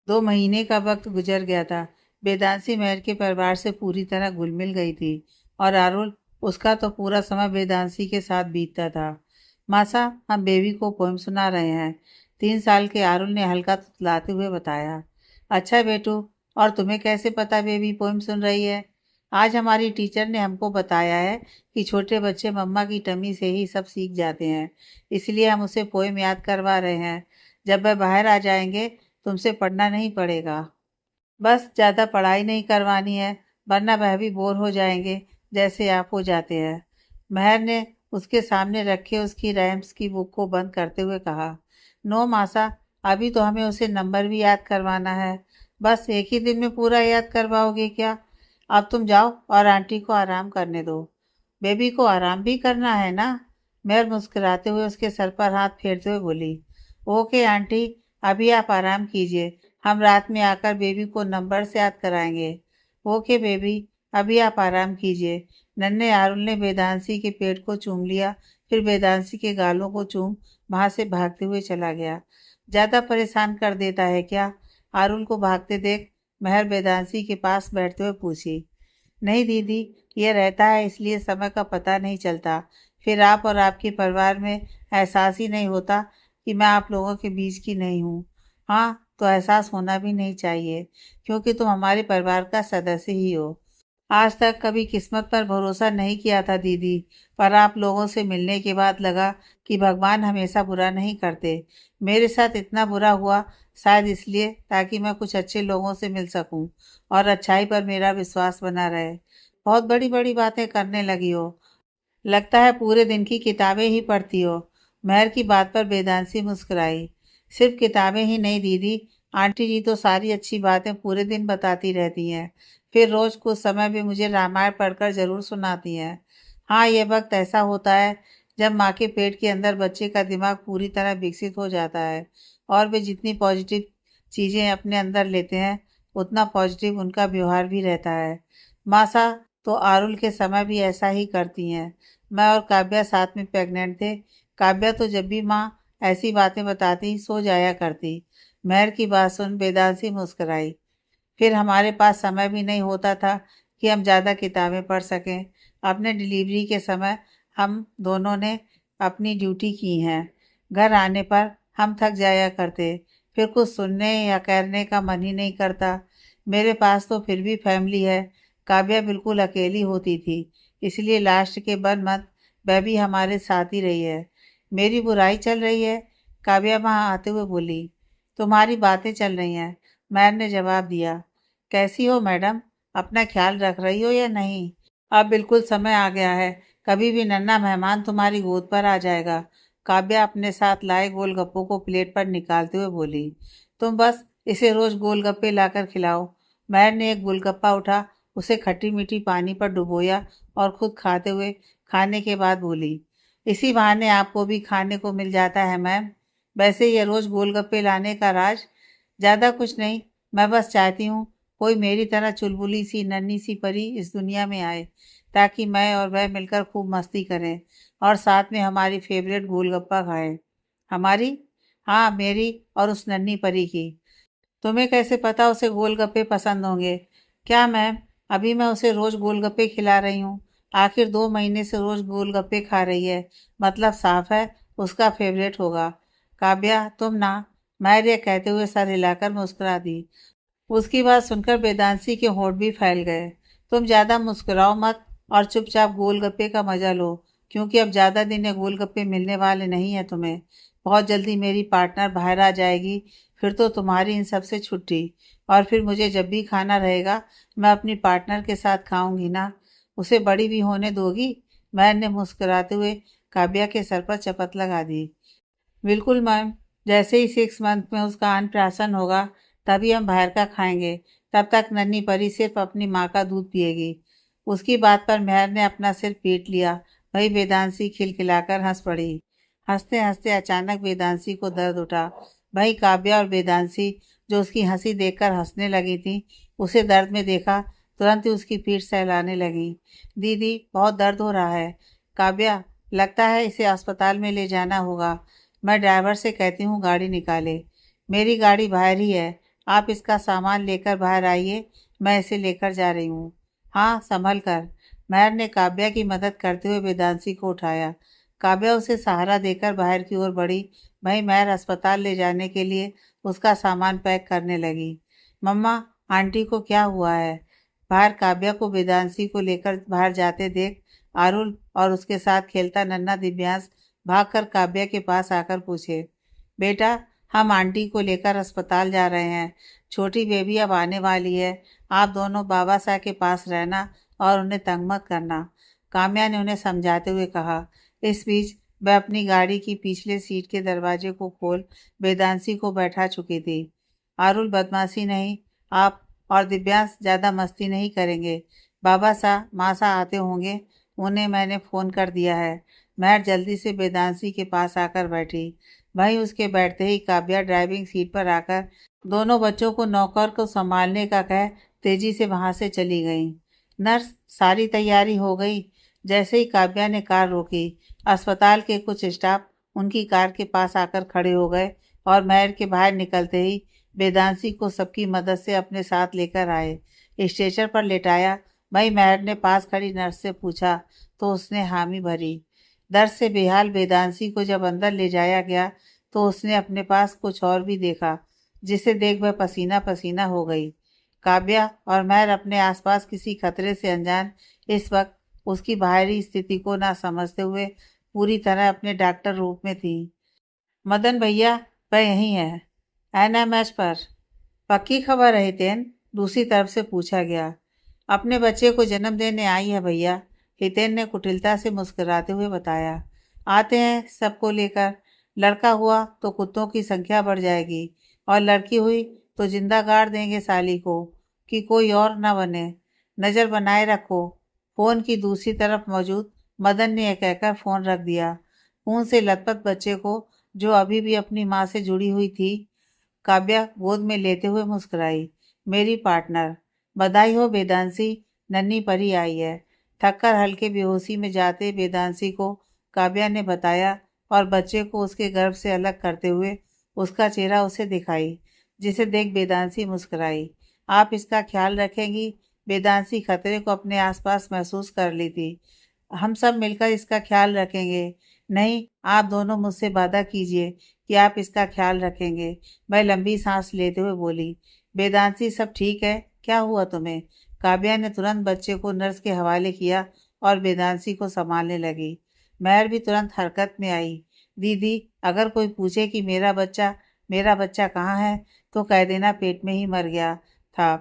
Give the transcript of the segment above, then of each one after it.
2 महीने का वक्त गुजर गया था। वेदांशी महर के परिवार से पूरी तरह घुल मिल गई थी और आरुल, उसका तो पूरा समय वेदांशी के साथ बीतता था। मासा, हम बेबी को पोएम सुना रहे हैं, 3 साल के आरुल ने हल्का तुतलाते हुए बताया। अच्छा बेटू, और तुम्हें कैसे पता बेबी पोएम सुन रही है? आज हमारी टीचर ने हमको बताया है कि छोटे बच्चे मम्मा की टमी से ही सब सीख जाते हैं, इसलिए हम उसे पोएम याद करवा रहे हैं। जब वह बाहर आ जाएंगे तुमसे पढ़ना नहीं पड़ेगा। बस ज़्यादा पढ़ाई नहीं करवानी है, वरना वह भी बोर हो जाएंगे जैसे आप हो जाते हैं। महर ने उसके सामने रखे उसकी रैम्स की बुक को बंद करते हुए कहा। नो मासा, अभी तो हमें उसे नंबर भी याद करवाना है। बस एक ही दिन में पूरा याद करवाओगे क्या? अब तुम जाओ और आंटी को आराम करने दो। बेबी को आराम भी करना है ना? महर मुस्कुराते हुए उसके सर पर हाथ फेरते हुए बोली। ओके आंटी, अभी आप आराम कीजिए, हम रात में आकर बेबी को नंबर से याद कराएंगे। ओके बेबी, अभी आप आराम कीजिए। नन्हे आरुल ने वेदांशी के पेट को चूम लिया, फिर वेदांशी के गालों को चूम वहां से भागते हुए चला गया। ज्यादा परेशान कर देता है क्या? आरुल को भागते देख महर वेदांशी के पास बैठते हुए पूछी। नहीं दीदी, ये रहता है इसलिए समय का पता नहीं चलता। फिर आप और आपके परिवार में एहसास ही नहीं होता कि मैं आप लोगों के बीच की नहीं हूँ। हाँ, तो एहसास होना भी नहीं चाहिए, क्योंकि तुम हमारे परिवार का सदस्य ही हो। आज तक कभी किस्मत पर भरोसा नहीं किया था दीदी, पर आप लोगों से मिलने के बाद लगा कि भगवान हमेशा बुरा नहीं करते। मेरे साथ इतना बुरा हुआ शायद इसलिए ताकि मैं कुछ अच्छे लोगों से मिल सकूं और अच्छाई पर मेरा विश्वास बना रहे। बहुत बड़ी बड़ी बातें करने लगी हो, लगता है पूरे दिन की किताबें ही पढ़ती हो। महर की बात पर वेदांशी मुस्कुराई। सिर्फ किताबें ही नहीं दीदी, आंटी जी तो सारी अच्छी बातें पूरे दिन बताती रहती हैं, फिर रोज कुछ समय भी मुझे रामायण पढ़कर जरूर सुनाती हैं। हाँ, ये वक्त ऐसा होता है जब माँ के पेट के अंदर बच्चे का दिमाग पूरी तरह विकसित हो जाता है और वे जितनी पॉजिटिव चीज़ें अपने अंदर लेते हैं उतना पॉजिटिव उनका व्यवहार भी रहता है। मासा तो आरुल के समय भी ऐसा ही करती हैं। मैं और काव्या साथ में प्रेग्नेंट थे। काव्या तो जब भी माँ ऐसी बातें बताती सो जाया करती। महर की बात सुन वेदांशी मुस्कुराई। फिर हमारे पास समय भी नहीं होता था कि हम ज़्यादा किताबें पढ़ सकें। अपने डिलीवरी के समय हम दोनों ने अपनी ड्यूटी की हैं। घर आने पर हम थक जाया करते, फिर कुछ सुनने या करने का मन ही नहीं करता। मेरे पास तो फिर भी फैमिली है। काव्या बिल्कुल अकेली होती थी, इसलिए लास्ट के 1 मंथ वह भी हमारे साथ ही रही है। मेरी बुराई चल रही है? काव्या वहाँ आते हुए बोली। तुम्हारी बातें चल रही हैं, मैर ने जवाब दिया। कैसी हो मैडम, अपना ख्याल रख रही हो या नहीं? अब बिल्कुल समय आ गया है, कभी भी नन्हा मेहमान तुम्हारी गोद पर आ जाएगा। काव्या अपने साथ लाए गोलगप्पों को प्लेट पर निकालते हुए बोली। तुम बस इसे रोज गोलगप्पे लाकर खिलाओ। महर ने एक गोलगप्पा उठा, उसे खट्टी मीठी पानी पर डुबोया और खुद खाते हुए खाने के बाद बोली। इसी बहाने आपको भी खाने को मिल जाता है मैम। वैसे ये रोज गोलगप्पे लाने का राज ज़्यादा कुछ नहीं, मैं बस चाहती हूँ कोई मेरी तरह चुलबुली सी नन्ही सी परी इस दुनिया में आए, ताकि मैं और वह मिलकर खूब मस्ती करें और साथ में हमारी फेवरेट गोलगप्पा खाएं। हमारी? हाँ, मेरी और उस नन्ही परी की। तुम्हें कैसे पता उसे गोलगप्पे पसंद होंगे? क्या मैम, अभी मैं उसे रोज गोलगप्पे खिला रही हूँ। आखिर 2 महीने से रोज गोलगप्पे खा रही है, मतलब साफ है उसका फेवरेट होगा। काव्या तुम ना, मैं ये कहते हुए सर हिलाकर मुस्कुरा दी। उसकी बात सुनकर वेदांशी के होंठ भी फैल गए। तुम ज्यादा मुस्कुराओ मत और चुपचाप गोलगप्पे का मजा लो, क्योंकि अब ज्यादा दिन ये गोलगप्पे मिलने वाले नहीं है तुम्हें। बहुत जल्दी मेरी पार्टनर बाहर आ जाएगी, फिर तो तुम्हारी इन सब से छुट्टी। और फिर मुझे जब भी खाना रहेगा मैं अपनी पार्टनर के साथ खाऊंगी ना। उसे बड़ी भी होने दोगी? मैन ने मुस्कुराते हुए काव्या के सर पर चपत लगा दी। बिल्कुल मैम, जैसे ही 6 मंथ में उसका अन्नप्राशन होगा तभी हम बाहर का खाएंगे। तब तक नन्ही परी सिर्फ अपनी माँ का दूध पिएगी। उसकी बात पर मेहर ने अपना सिर पीट लिया। वही वेदांशी खिलखिलाकर हंस पड़ी। हंसते हंसते अचानक वेदांशी को दर्द उठा। वही काव्या और वेदांशी जो उसकी हंसी देखकर हंसने लगी थी, उसे दर्द में देखा तुरंत ही उसकी पीठ सहलाने लगी। दीदी, बहुत दर्द हो रहा है। काव्या, लगता है इसे अस्पताल में ले जाना होगा। मैं ड्राइवर से कहती हूँ गाड़ी निकाले। मेरी गाड़ी बाहर ही है, आप इसका सामान लेकर बाहर आइए, मैं इसे लेकर जा रही हूँ। हाँ, संभल कर। महर ने काव्या की मदद करते हुए वेदांशी को उठाया। काव्या उसे सहारा देकर बाहर की ओर बढ़ी। वहीं महर अस्पताल ले जाने के लिए उसका सामान पैक करने लगी। मम्मा, आंटी को क्या हुआ है? बाहर काव्या को वेदांशी को लेकर बाहर जाते देख आरुल और उसके साथ खेलता नन्हा दिव्यांश भागकर काव्या के पास आकर पूछे, बेटा, हम आंटी को लेकर अस्पताल जा रहे हैं। छोटी बेबी अब आने वाली है। आप दोनों बाबा साहब के पास रहना और उन्हें तंग मत करना, काम्या ने उन्हें समझाते हुए कहा। इस बीच वह अपनी गाड़ी की पिछले सीट के दरवाजे को खोल वेदांशी को बैठा चुकी थी। आरुल, बदमाशी नहीं, आप और दिव्यांश ज़्यादा मस्ती नहीं करेंगे। बाबा साहब मासा आते होंगे, उन्हें मैंने फ़ोन कर दिया है। महर जल्दी से वेदांशी के पास आकर बैठी। वहीं उसके बैठते ही काव्या ड्राइविंग सीट पर आकर दोनों बच्चों को नौकर को संभालने का कह तेजी से वहां से चली गई। नर्स, सारी तैयारी हो गई? जैसे ही काव्या ने कार रोकी, अस्पताल के कुछ स्टाफ उनकी कार के पास आकर खड़े हो गए और महर के बाहर निकलते ही वेदांशी को सबकी मदद से अपने साथ लेकर आए, स्ट्रेचर पर लेटाया। वहीं महर ने पास खड़ी नर्स से पूछा तो उसने हामी भरी। दर्द से बेहाल वेदांशी को जब अंदर ले जाया गया तो उसने अपने पास कुछ और भी देखा, जिसे देख वह पसीना पसीना हो गई। काव्या और महर अपने आसपास किसी खतरे से अनजान इस वक्त उसकी बाहरी स्थिति को ना समझते हुए पूरी तरह अपने डॉक्टर रूप में थी। मदन भैया, वह यहीं है, एनएमएच पर। पक्की खबर है हितेन? दूसरी तरफ से पूछा गया। अपने बच्चे को जन्म देने आई है भैया, हितेन ने कुटिलता से मुस्कुराते हुए बताया। आते हैं सबको लेकर। लड़का हुआ तो कुत्तों की संख्या बढ़ जाएगी और लड़की हुई तो जिंदा गाड़ देंगे साली को कि कोई और ना बने। नज़र बनाए रखो। फोन की दूसरी तरफ मौजूद मदन ने यह कहकर फोन रख दिया। खून से लथपथ बच्चे को, जो अभी भी अपनी माँ से जुड़ी हुई थी, काव्या गोद में लेते हुए मुस्कुराई। मेरी पार्टनर, बधाई हो वेदांशी, नन्ही परी आई है। थककर हल्के बेहोशी में जाते वेदांशी को काव्या ने बताया और बच्चे को उसके गर्भ से अलग करते हुए उसका चेहरा उसे दिखाई, जिसे देख वेदांशी मुस्कुराई। आप इसका ख्याल रखेंगी? वेदांशी खतरे को अपने आसपास महसूस कर ली थी। हम सब मिलकर इसका ख्याल रखेंगे। नहीं, आप दोनों मुझसे वादा कीजिए कि आप इसका ख्याल रखेंगे। वह लंबी सांस लेते हुए बोली। वेदांशी, सब ठीक है? क्या हुआ तुम्हें? काव्या ने तुरंत बच्चे को नर्स के हवाले किया और वेदांशी को संभालने लगी। महर भी तुरंत हरकत में आई। दीदी, अगर कोई पूछे कि मेरा बच्चा कहाँ है तो कह देना पेट में ही मर गया था।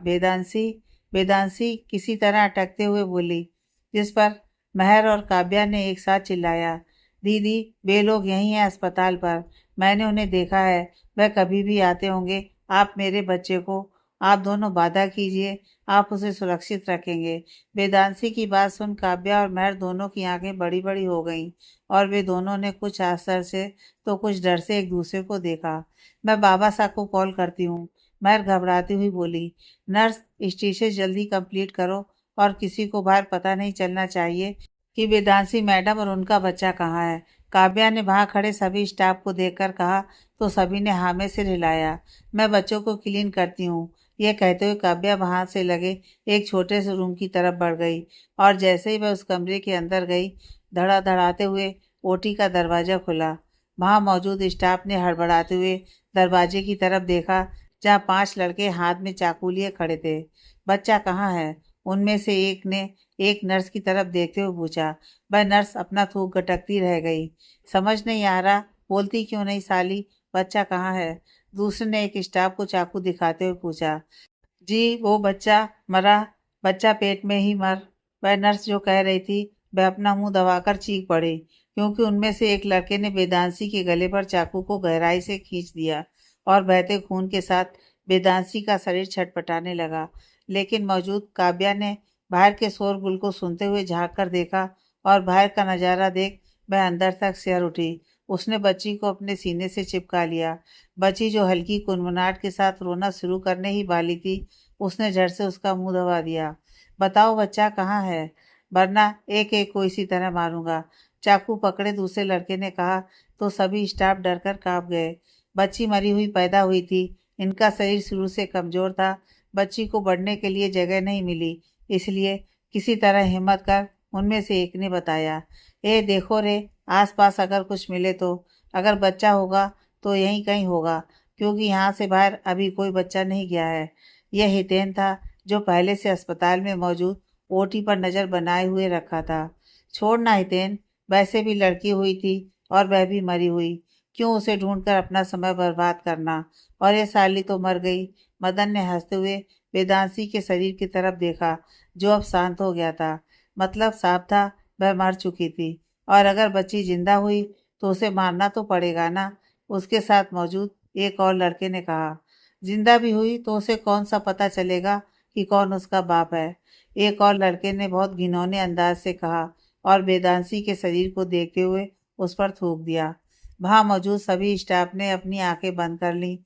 वेदांशी किसी तरह अटकते हुए बोली, जिस पर महर और काव्या ने एक साथ चिल्लाया, दीदी, वे लोग यहीं हैं अस्पताल पर, मैंने उन्हें देखा है, वह कभी भी आते होंगे। आप मेरे बच्चे को, आप दोनों वादा कीजिए, आप उसे सुरक्षित रखेंगे। वेदांशी की बात सुन काव्या और महर दोनों की आंखें बड़ी बड़ी हो गईं और वे दोनों ने कुछ आश्चर्य से तो कुछ डर से एक दूसरे को देखा। मैं बाबा साहब को कॉल करती हूँ, महर घबराती हुई बोली। नर्स, स्टिचेस जल्दी कंप्लीट करो और किसी को बाहर पता नहीं चलना चाहिए कि वेदांशी मैडम और उनका बच्चा कहाँ है। काव्या ने वहां खड़े सभी स्टाफ को देखकर कहा तो सभी ने हाँ में सिर हिलाया। मैं बच्चों को क्लीन करती हूँ। यह कहते हुए काव्या वहां से लगे एक छोटे से रूम की तरफ बढ़ गई और जैसे ही वह उस कमरे के अंदर गई, धड़ाधड़ाते हुए ओटी का दरवाजा खुला। वहां मौजूद स्टाफ ने हड़बड़ाते हुए दरवाजे की तरफ देखा, जहाँ 5 लड़के हाथ में चाकू लिए खड़े थे। बच्चा कहाँ है? उनमें से एक ने एक नर्स की तरफ देखते हुए पूछा। वह नर्स अपना थूक गटकती रह गई। समझ नहीं आ रहा, बोलती क्यों नहीं साली, बच्चा कहाँ है? दूसरे ने एक स्टाफ को चाकू दिखाते हुए पूछा। जी, वो बच्चा मरा, बच्चा पेट में ही मर। वह नर्स जो कह रही थी, वह अपना मुंह दबाकर चीख पड़ी, क्योंकि उनमें से एक लड़के ने वेदांशी के गले पर चाकू को गहराई से खींच दिया और बहते खून के साथ वेदांशी का शरीर छटपटाने लगा। लेकिन मौजूद काव्या ने बाहर के शोरगुल को सुनते हुए झांक कर देखा और बाहर का नजारा देख वह अंदर तक सिहर उठी। उसने बच्ची को अपने सीने से चिपका लिया। बच्ची जो हल्की कुनमुनाहट के साथ रोना शुरू करने ही वाली थी, उसने झट से उसका मुंह दबा दिया। बताओ बच्चा कहाँ है, वरना एक एक को इसी तरह मारूंगा, चाकू पकड़े दूसरे लड़के ने कहा तो सभी स्टाफ डर कर कांप गए। बच्ची मरी हुई पैदा हुई थी, इनका शरीर शुरू से कमजोर था। बच्ची को बढ़ने के लिए जगह नहीं मिली, इसलिए किसी तरह हिम्मत कर उनमें से एक ने बताया, ए देखो रे, आसपास अगर कुछ मिले तो। अगर बच्चा होगा तो यहीं कहीं होगा, क्योंकि यहाँ से बाहर अभी कोई बच्चा नहीं गया है। यह हितेन था, जो पहले से अस्पताल में मौजूद ओटी पर नजर बनाए हुए रखा था। छोड़ना हितेन, वैसे भी लड़की हुई थी और वह भी मरी हुई। क्यों उसे ढूंढकर अपना समय बर्बाद करना। और ये साली तो मर गई। मदन ने हंसते हुए वेदांशी के शरीर की तरफ देखा, जो अब शांत हो गया था। मतलब साफ था, वह मर चुकी थी। और अगर बच्ची जिंदा हुई तो उसे मारना तो पड़ेगा ना। उसके साथ मौजूद एक और लड़के ने कहा, जिंदा भी हुई तो उसे कौन सा पता चलेगा कि कौन उसका बाप है। एक और लड़के ने बहुत घिनौने अंदाज से कहा, और वेदांशी के शरीर को देखते हुए उस पर थूक दिया। वहां मौजूद सभी स्टाफ ने अपनी आंखें बंद कर ली।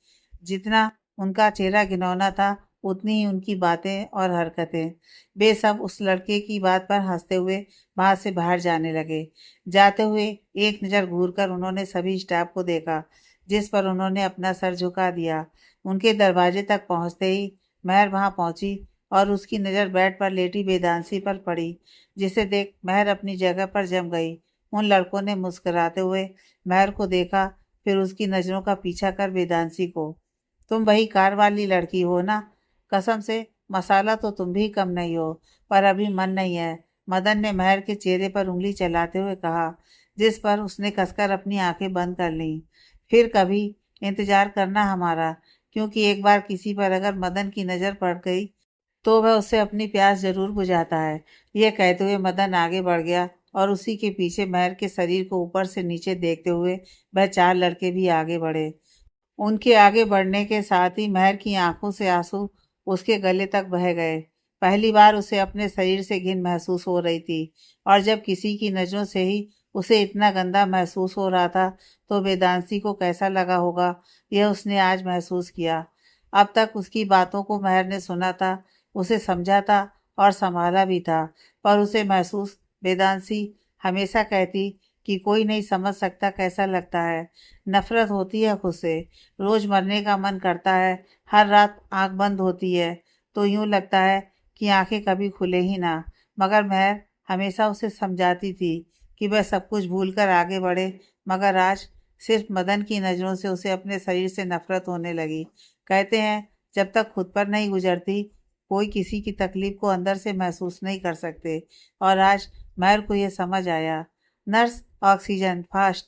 जितना उनका चेहरा घिनौना था, उतनी ही उनकी बातें और हरकतें। वे सब उस लड़के की बात पर हंसते हुए वहां से बाहर जाने लगे। जाते हुए एक नज़र घूरकर उन्होंने सभी स्टाफ को देखा, जिस पर उन्होंने अपना सर झुका दिया। उनके दरवाजे तक पहुंचते ही महर वहां पहुंची और उसकी नज़र बेड पर लेटी वेदांशी पर पड़ी, जिसे देख महर अपनी जगह पर जम गई। उन लड़कों ने मुस्कुराते हुए महर को देखा, फिर उसकी नज़रों का पीछा कर वेदांशी को। तुम वही कार वाली लड़की हो ना? कसम से, मसाला तो तुम भी कम नहीं हो, पर अभी मन नहीं है। मदन ने महर के चेहरे पर उंगली चलाते हुए कहा, जिस पर उसने कसकर अपनी आंखें बंद कर लीं। फिर कभी इंतजार करना हमारा, क्योंकि एक बार किसी पर अगर मदन की नज़र पड़ गई तो वह उससे अपनी प्यास जरूर बुझाता है। यह कहते हुए मदन आगे बढ़ गया, और उसी के पीछे महर के शरीर को ऊपर से नीचे देखते हुए वह चार लड़के भी आगे बढ़े। उनके आगे बढ़ने के साथ ही महर की आंखों से आंसू उसके गले तक बह गए। पहली बार उसे अपने शरीर से घिन महसूस हो रही थी, और जब किसी की नज़रों से ही उसे इतना गंदा महसूस हो रहा था, तो वेदांशी को कैसा लगा होगा, यह उसने आज महसूस किया। अब तक उसकी बातों को महर ने सुना था, उसे समझा था और संभाला भी था, पर उसे महसूस वेदांशी हमेशा कहती कि कोई नहीं समझ सकता कैसा लगता है। नफरत होती है खुद से। रोज मरने का मन करता है। हर रात आंख बंद होती है तो यूं लगता है कि आंखें कभी खुले ही ना। मगर महर हमेशा उसे समझाती थी कि वह सब कुछ भूलकर आगे बढ़े। मगर आज सिर्फ मदन की नज़रों से उसे अपने शरीर से नफरत होने लगी। कहते हैं, जब तक खुद पर नहीं गुजरती, कोई किसी की तकलीफ को अंदर से महसूस नहीं कर सकते। और आज महर को यह समझ आया। Nurse, oxygen fast.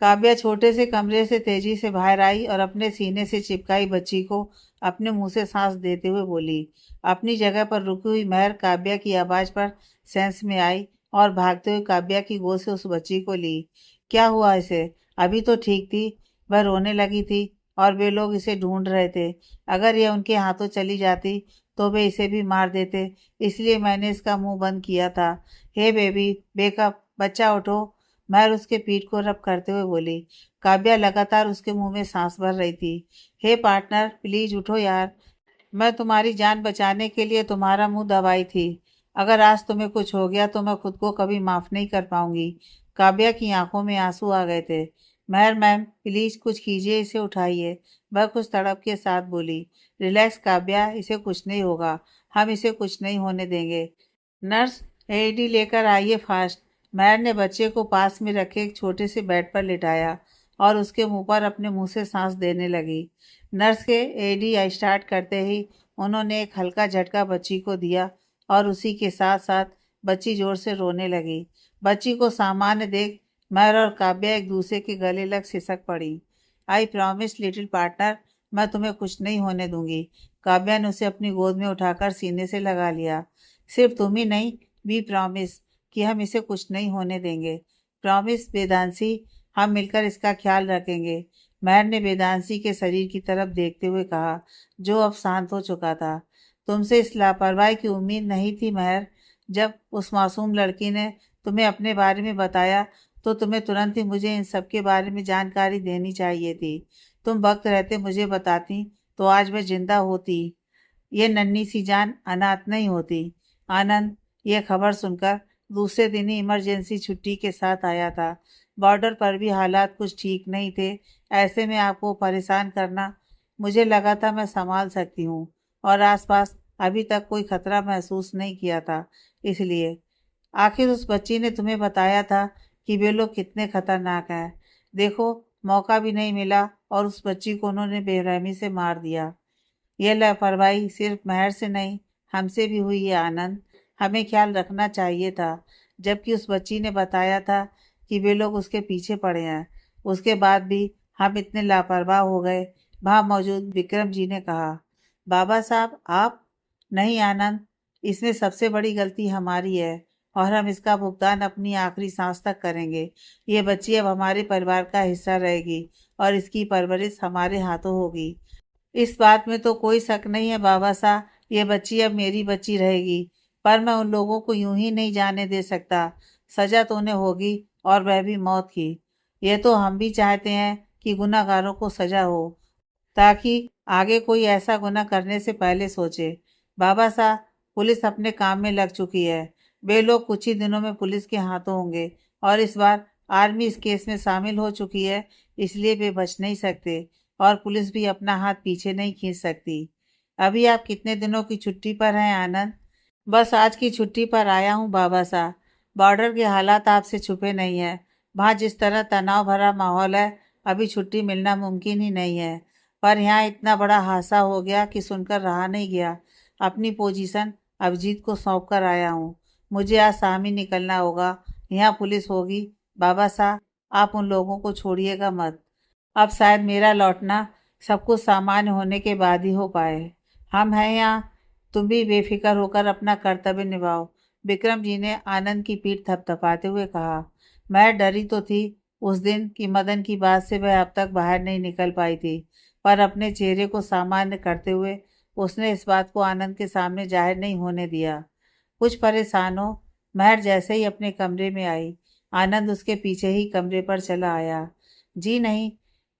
काव्या छोटे से कमरे से तेजी से बाहर आई और अपने सीने से चिपकाई बच्ची को अपने मुंह से सांस देते हुए बोली। अपनी जगह पर रुकी हुई महर काव्या की आवाज पर सेंस में आई और भागते हुए काव्या की गोद से उस बच्ची को ली। क्या हुआ इसे? अभी तो ठीक थी। वह रोने लगी थी और वे लोग इसे ढूंढ रहे थे। अगर यह उनके हाथों चली जाती तो वे इसे भी मार देते, इसलिए मैंने इसका मुंह बंद किया था। हे बेबी, बेकअप, बच्चा उठो। महर उसके पीठ को रब करते हुए बोली। काव्या लगातार उसके मुंह में सांस भर रही थी। हे पार्टनर, प्लीज उठो यार। मैं तुम्हारी जान बचाने के लिए तुम्हारा मुंह दबाई थी। अगर आज तुम्हें कुछ हो गया तो मैं खुद को कभी माफ नहीं कर पाऊंगी। काव्या की आंखों में आंसू आ गए थे। महर मैम, प्लीज कुछ कीजिए, इसे उठाइए। वह कुछ तड़प के साथ बोली। रिलैक्स काव्या, इसे कुछ नहीं होगा। हम इसे कुछ नहीं होने देंगे। नर्स, एडी लेकर आइए फास्ट। महर ने बच्चे को पास में रखे एक छोटे से बेड पर लिटाया और उसके मुंह पर अपने मुंह से सांस देने लगी। नर्स के एडी स्टार्ट करते ही उन्होंने एक हल्का झटका बच्ची को दिया, और उसी के साथ साथ बच्ची जोर से रोने लगी। बच्ची को सामान्य देख महर और काव्या एक दूसरे के गले लग सिसक पड़ी। आई प्रॉमिस लिटिल पार्टनर, मैं तुम्हें कुछ नहीं होने दूंगी। काव्या ने उसे अपनी गोद में उठाकर सीने से लगा लिया। सिर्फ तुम ही नहीं, वी प्रॉमिस कि हम इसे कुछ नहीं होने देंगे। प्रॉमिस वेदांशी, हम मिलकर इसका ख्याल रखेंगे। महर ने वेदांशी के शरीर की तरफ देखते हुए कहा, जो अब शांत हो चुका था। तुमसे इस लापरवाही की उम्मीद नहीं थी महर। जब उस मासूम लड़की ने तुम्हें अपने बारे में बताया तो तुम्हें तुरंत ही मुझे इन सब के बारे में जानकारी देनी चाहिए थी। तुम वक्त रहते मुझे बताती तो आज मैं जिंदा होती। ये नन्ही सी जान अनाथ नहीं होती। आनंद ये खबर सुनकर दूसरे दिन ही इमरजेंसी छुट्टी के साथ आया था। बॉर्डर पर भी हालात कुछ ठीक नहीं थे। ऐसे में आपको परेशान करना मुझे लगा था मैं संभाल सकती हूँ और आसपास अभी तक कोई खतरा महसूस नहीं किया था। इसलिए आखिर उस बच्ची ने तुम्हें बताया था कि वे लोग कितने खतरनाक हैं। देखो, मौका भी नहीं मिला और उस बच्ची को उन्होंने बेरहमी से मार दिया। यह लापरवाही सिर्फ महर से नहीं, हमसे भी हुई है आनंद। हमें ख्याल रखना चाहिए था, जबकि उस बच्ची ने बताया था कि वे लोग उसके पीछे पड़े हैं। उसके बाद भी हम इतने लापरवाह हो गए। वहां मौजूद विक्रम जी ने कहा। बाबा साहब, आप? नहीं आनंद, इसमें सबसे बड़ी गलती हमारी है और हम इसका भुगतान अपनी आखिरी सांस तक करेंगे। ये बच्ची अब हमारे परिवार का हिस्सा रहेगी और इसकी परवरिश हमारे हाथों होगी। इस बात में तो कोई शक नहीं है बाबा साहब, ये बच्ची अब मेरी बच्ची रहेगी। पर मैं उन लोगों को यूं ही नहीं जाने दे सकता। सजा तो उन्हें होगी, और वह भी मौत की। यह तो हम भी चाहते हैं कि गुनाहगारों को सजा हो, ताकि आगे कोई ऐसा गुनाह करने से पहले सोचे। बाबा साहब, पुलिस अपने काम में लग चुकी है। वे लोग कुछ ही दिनों में पुलिस के हाथों होंगे, और इस बार आर्मी इस केस में शामिल हो चुकी है। इसलिए वे बच नहीं सकते, और पुलिस भी अपना हाथ पीछे नहीं खींच सकती। अभी आप कितने दिनों की छुट्टी पर हैं आनंद? बस आज की छुट्टी पर आया हूँ बाबा साहब। बॉर्डर के हालात आपसे छुपे नहीं है। वहाँ जिस तरह तनाव भरा माहौल है, अभी छुट्टी मिलना मुमकिन ही नहीं है। पर यहाँ इतना बड़ा हादसा हो गया कि सुनकर रहा नहीं गया। अपनी पोजीशन अभिजीत को सौंप कर आया हूँ। मुझे आज शाम ही निकलना होगा। यहाँ पुलिस होगी। बाबा साहब, आप उन लोगों को छोड़िएगा मत। अब शायद मेरा लौटना सब कुछ सामान्य होने के बाद ही हो पाए। हम हैं यहाँ। तुम भी बेफिक्र होकर अपना कर्तव्य निभाओ। विक्रम जी ने आनंद की पीठ थपथपाते हुए कहा। मैं डरी तो थी उस दिन कि मदन की बात से वह अब तक बाहर नहीं निकल पाई थी, पर अपने चेहरे को सामान्य करते हुए उसने इस बात को आनंद के सामने जाहिर नहीं होने दिया। कुछ परेशान हो, महर जैसे ही अपने कमरे में आई, आनंद उसके पीछे ही कमरे पर चला आया। जी नहीं,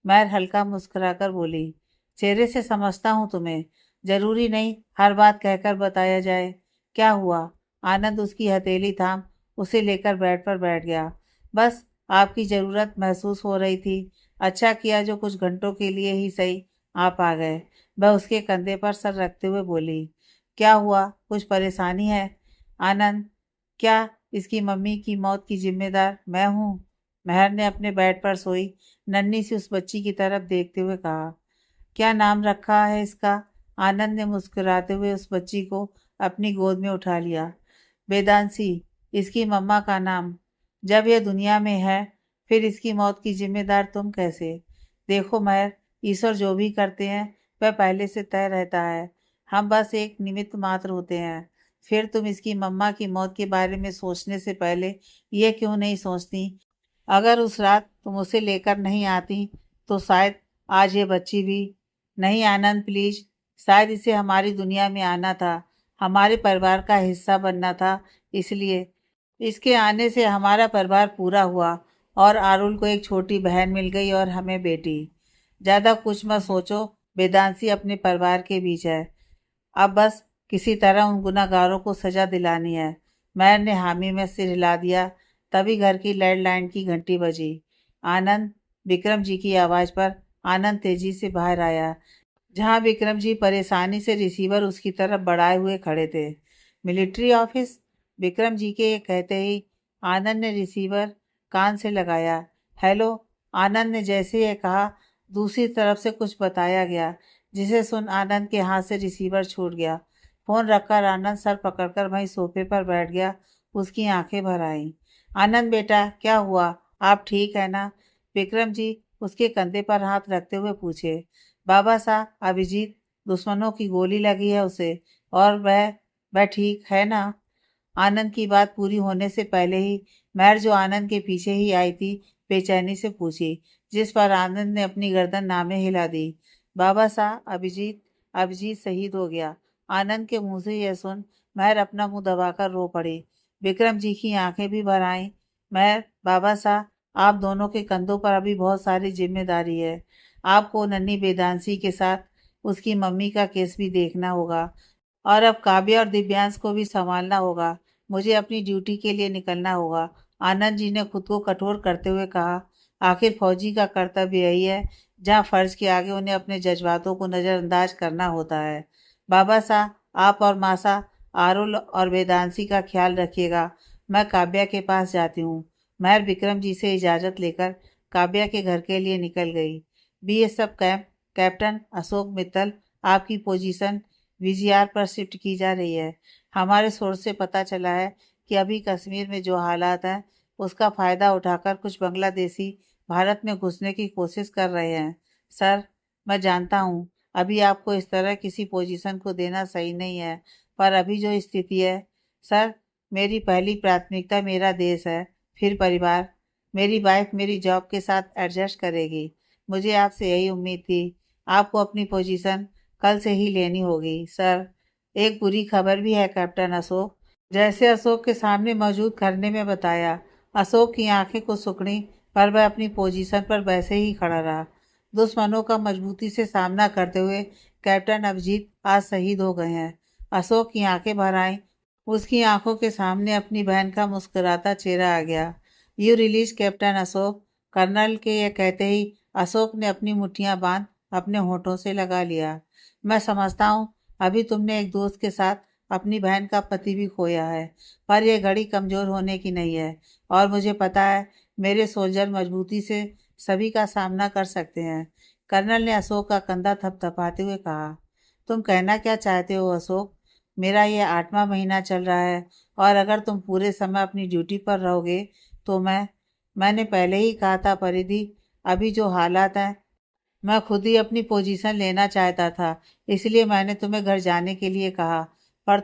महर हल्का मुस्कुराकर बोली। चेहरे से समझता हूँ तुम्हें। जरूरी नहीं हर बात कहकर बताया जाए। क्या हुआ? आनंद उसकी हथेली थाम उसे लेकर बेड पर बैठ गया। बस आपकी ज़रूरत महसूस हो रही थी। अच्छा किया जो कुछ घंटों के लिए ही सही आप आ गए। वह उसके कंधे पर सर रखते हुए बोली। क्या हुआ? कुछ परेशानी है? आनंद, क्या इसकी मम्मी की मौत की जिम्मेदार मैं हूँ? महर ने अपने बेड पर सोई नन्ही सी उस बच्ची की तरफ देखते हुए कहा। क्या नाम रखा है इसका? आनंद ने मुस्कुराते हुए उस बच्ची को अपनी गोद में उठा लिया। वेदांशी, इसकी मम्मा का नाम। जब यह दुनिया में है, फिर इसकी मौत की जिम्मेदार तुम कैसे? देखो महर, ईश्वर जो भी करते हैं वह पहले से तय रहता है। हम बस एक निमित्त मात्र होते हैं। फिर तुम इसकी मम्मा की मौत के बारे में सोचने से पहले ये क्यों नहीं सोचती, अगर उस रात तुम उसे लेकर नहीं आती तो शायद आज ये बच्ची भी। नहीं आनंद प्लीज, शायद इसे हमारी दुनिया में आना था, हमारे परिवार का हिस्सा बनना था। इसलिए इसके आने से हमारा परिवार पूरा हुआ, और आरुल को एक छोटी बहन मिल गई और हमें बेटी। ज़्यादा कुछ मत सोचो, वेदांशी अपने परिवार के बीच है। अब बस किसी तरह उन गुनहगारों को सजा दिलानी है। मैर ने हामी में सिर हिला दिया। तभी घर की लैंडलाइन की घंटी बजी। आनंद, विक्रम जी की आवाज़ पर आनंद तेजी से बाहर आया, जहां विक्रम जी परेशानी से रिसीवर उसकी तरफ बढ़ाए हुए खड़े थे। Military office? विक्रम जी के ये कहते ही आनंद ने रिसीवर कान से लगाया। हेलो। आनंद ने जैसे ये कहा, दूसरी तरफ से कुछ बताया गया, जिसे सुन आनंद के हाथ से रिसीवर छूट गया। फोन रखकर आनंद सर पकड़कर वहीं सोफे पर बैठ गया। उसकी आंखें भर आईं। आनंद बेटा, क्या हुआ? आप ठीक है ना? विक्रम जी उसके कंधे पर हाथ रखते हुए पूछे। बाबा साहब, अभिजीत, दुश्मनों की गोली लगी है उसे, और वह ठीक है ना? आनंद की बात पूरी होने से पहले ही महर, जो आनंद के पीछे ही आई थी, बेचैनी से पूछी, जिस पर आनंद ने अपनी गर्दन नामे हिला दी। बाबा साहब, अभिजीत अभिजीत शहीद हो गया। आनंद के मुंह से यह सुन महर अपना मुंह दबाकर रो पड़ी। विक्रम जी की आंखें भी भर आईं। महर, बाबा साहब, आप दोनों के कंधों पर अभी बहुत सारी जिम्मेदारी है। आपको नन्ही वेदांशी के साथ उसकी मम्मी का केस भी देखना होगा, और अब काव्या और दिव्यांश को भी संभालना होगा। मुझे अपनी ड्यूटी के लिए निकलना होगा। आनंद जी ने खुद को कठोर करते हुए कहा। आखिर फौजी का कर्तव्य यही है, जहाँ फर्ज के आगे उन्हें अपने जज्बातों को नज़रअंदाज करना होता है। बाबा साहब, आप और मासा आरुल और वेदांशी का ख्याल रखिएगा। मैं काव्या के पास जाती हूँ। महर विक्रम जी से इजाज़त लेकर काव्या के घर के लिए निकल गई। BSF camp captain Ashok Mittal, आपकी पोजीशन वीजीआर पर शिफ्ट की जा रही है। हमारे सोर्स से पता चला है कि अभी कश्मीर में जो हालात हैं उसका फ़ायदा उठाकर कुछ बांग्लादेशी भारत में घुसने की कोशिश कर रहे हैं। सर, मैं जानता हूँ अभी आपको इस तरह किसी पोजीशन को देना सही नहीं है, पर अभी जो स्थिति है, सर, मेरी पहली प्राथमिकता मेरा देश है, फिर परिवार। मेरी वाइफ मेरी जॉब के साथ एडजस्ट करेगी। मुझे आपसे यही उम्मीद थी। आपको अपनी पोजीशन कल से ही लेनी होगी। सर, एक बुरी खबर भी है कैप्टन अशोक। जैसे अशोक के सामने मौजूद करने में बताया। अशोक की आंखें कुछ सिकुड़ी, पर वह अपनी पोजीशन पर वैसे ही खड़ा रहा। दुश्मनों का मजबूती से सामना करते हुए कैप्टन अभिजीत आज शहीद हो गए हैं। अशोक की आंखें भर आईं। उसकी आंखों के सामने अपनी बहन का मुस्कुराता चेहरा आ गया। You release captain Ashok. Colonel के ये कहते ही अशोक ने अपनी मुट्ठियां बांध अपने होठों से लगा लिया। मैं समझता हूँ अभी तुमने एक दोस्त के साथ अपनी बहन का पति भी खोया है, पर यह घड़ी कमज़ोर होने की नहीं है, और मुझे पता है मेरे सोल्जर मजबूती से सभी का सामना कर सकते हैं। कर्नल ने अशोक का कंधा थपथपाते हुए कहा। तुम कहना क्या चाहते हो अशोक? मेरा ये 8वां महीना चल रहा है, और अगर तुम पूरे समय अपनी ड्यूटी पर रहोगे तो मैंने पहले ही कहा था परिधि, अभी जो हालात हैं, मैं खुद ही अपनी पोजीशन लेना चाहता था, इसलिए मैंने तुम्हें घर जाने के लिए कहा। पर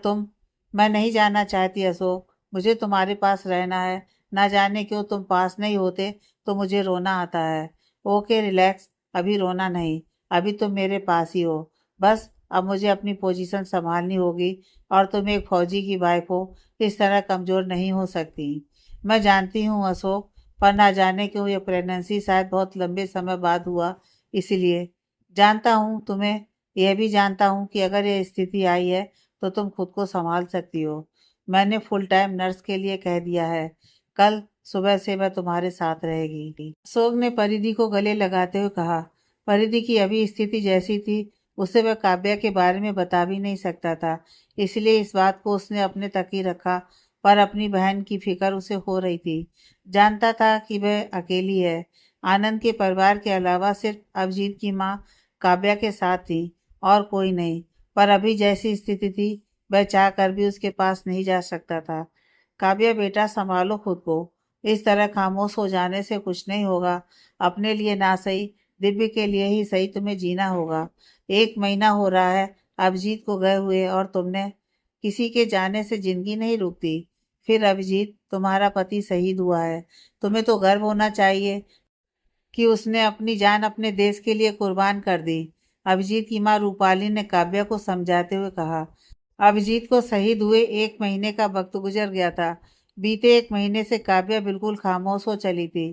मैं नहीं जाना चाहती अशोक। मुझे तुम्हारे पास रहना है। ना जाने क्यों तुम पास नहीं होते तो मुझे रोना आता है। ओके, रिलैक्स, अभी रोना नहीं। अभी तुम मेरे पास ही हो। बस अब मुझे अपनी पोजीशन संभालनी होगी, और तुम एक फौजी की वाइफ हो, इस तरह कमज़ोर नहीं हो सकती। मैं जानती हूँ अशोक, पर ना जाने क्यों ये प्रेगनेंसी शायद बहुत लंबे समय बाद हुआ, इसलिए जानता हूँ तुम्हें। यह भी जानता हूँ कि अगर यह स्थिति आई है तो तुम खुद को संभाल सकती हो। मैंने फुल टाइम नर्स के लिए कह दिया है। कल सुबह से वह तुम्हारे साथ रहेगी। अशोक ने परिधि को गले लगाते हुए कहा। परिधि की अभी स्थिति जैसी थी, उसे वह काव्या के बारे में बता भी नहीं सकता था, इसलिए इस बात को उसने अपने तक ही रखा। पर अपनी बहन की फिक्र उसे हो रही थी। जानता था कि वह अकेली है। आनंद के परिवार के अलावा सिर्फ अभिजीत की माँ काव्या के साथ थी, और कोई नहीं। पर अभी जैसी स्थिति थी, वह चाह कर भी उसके पास नहीं जा सकता था। काव्या बेटा, संभालो खुद को। इस तरह खामोश हो जाने से कुछ नहीं होगा। अपने लिए ना सही, दिव्य के लिए ही सही तुम्हें जीना होगा। 1 महीना हो रहा है अभिजीत को गए हुए, और तुमने किसी के जाने से जिंदगी नहीं रुकती। फिर अभिजीत, तुम्हारा पति शहीद हुआ है। तुम्हें तो गर्व होना चाहिए कि उसने अपनी जान अपने देश के लिए कुर्बान कर दी। अभिजीत की मां रूपाली ने काव्या को समझाते हुए कहा। अभिजीत को शहीद हुए 1 महीने का वक्त गुजर गया था। बीते 1 महीने से काव्या बिल्कुल खामोश हो चली थी।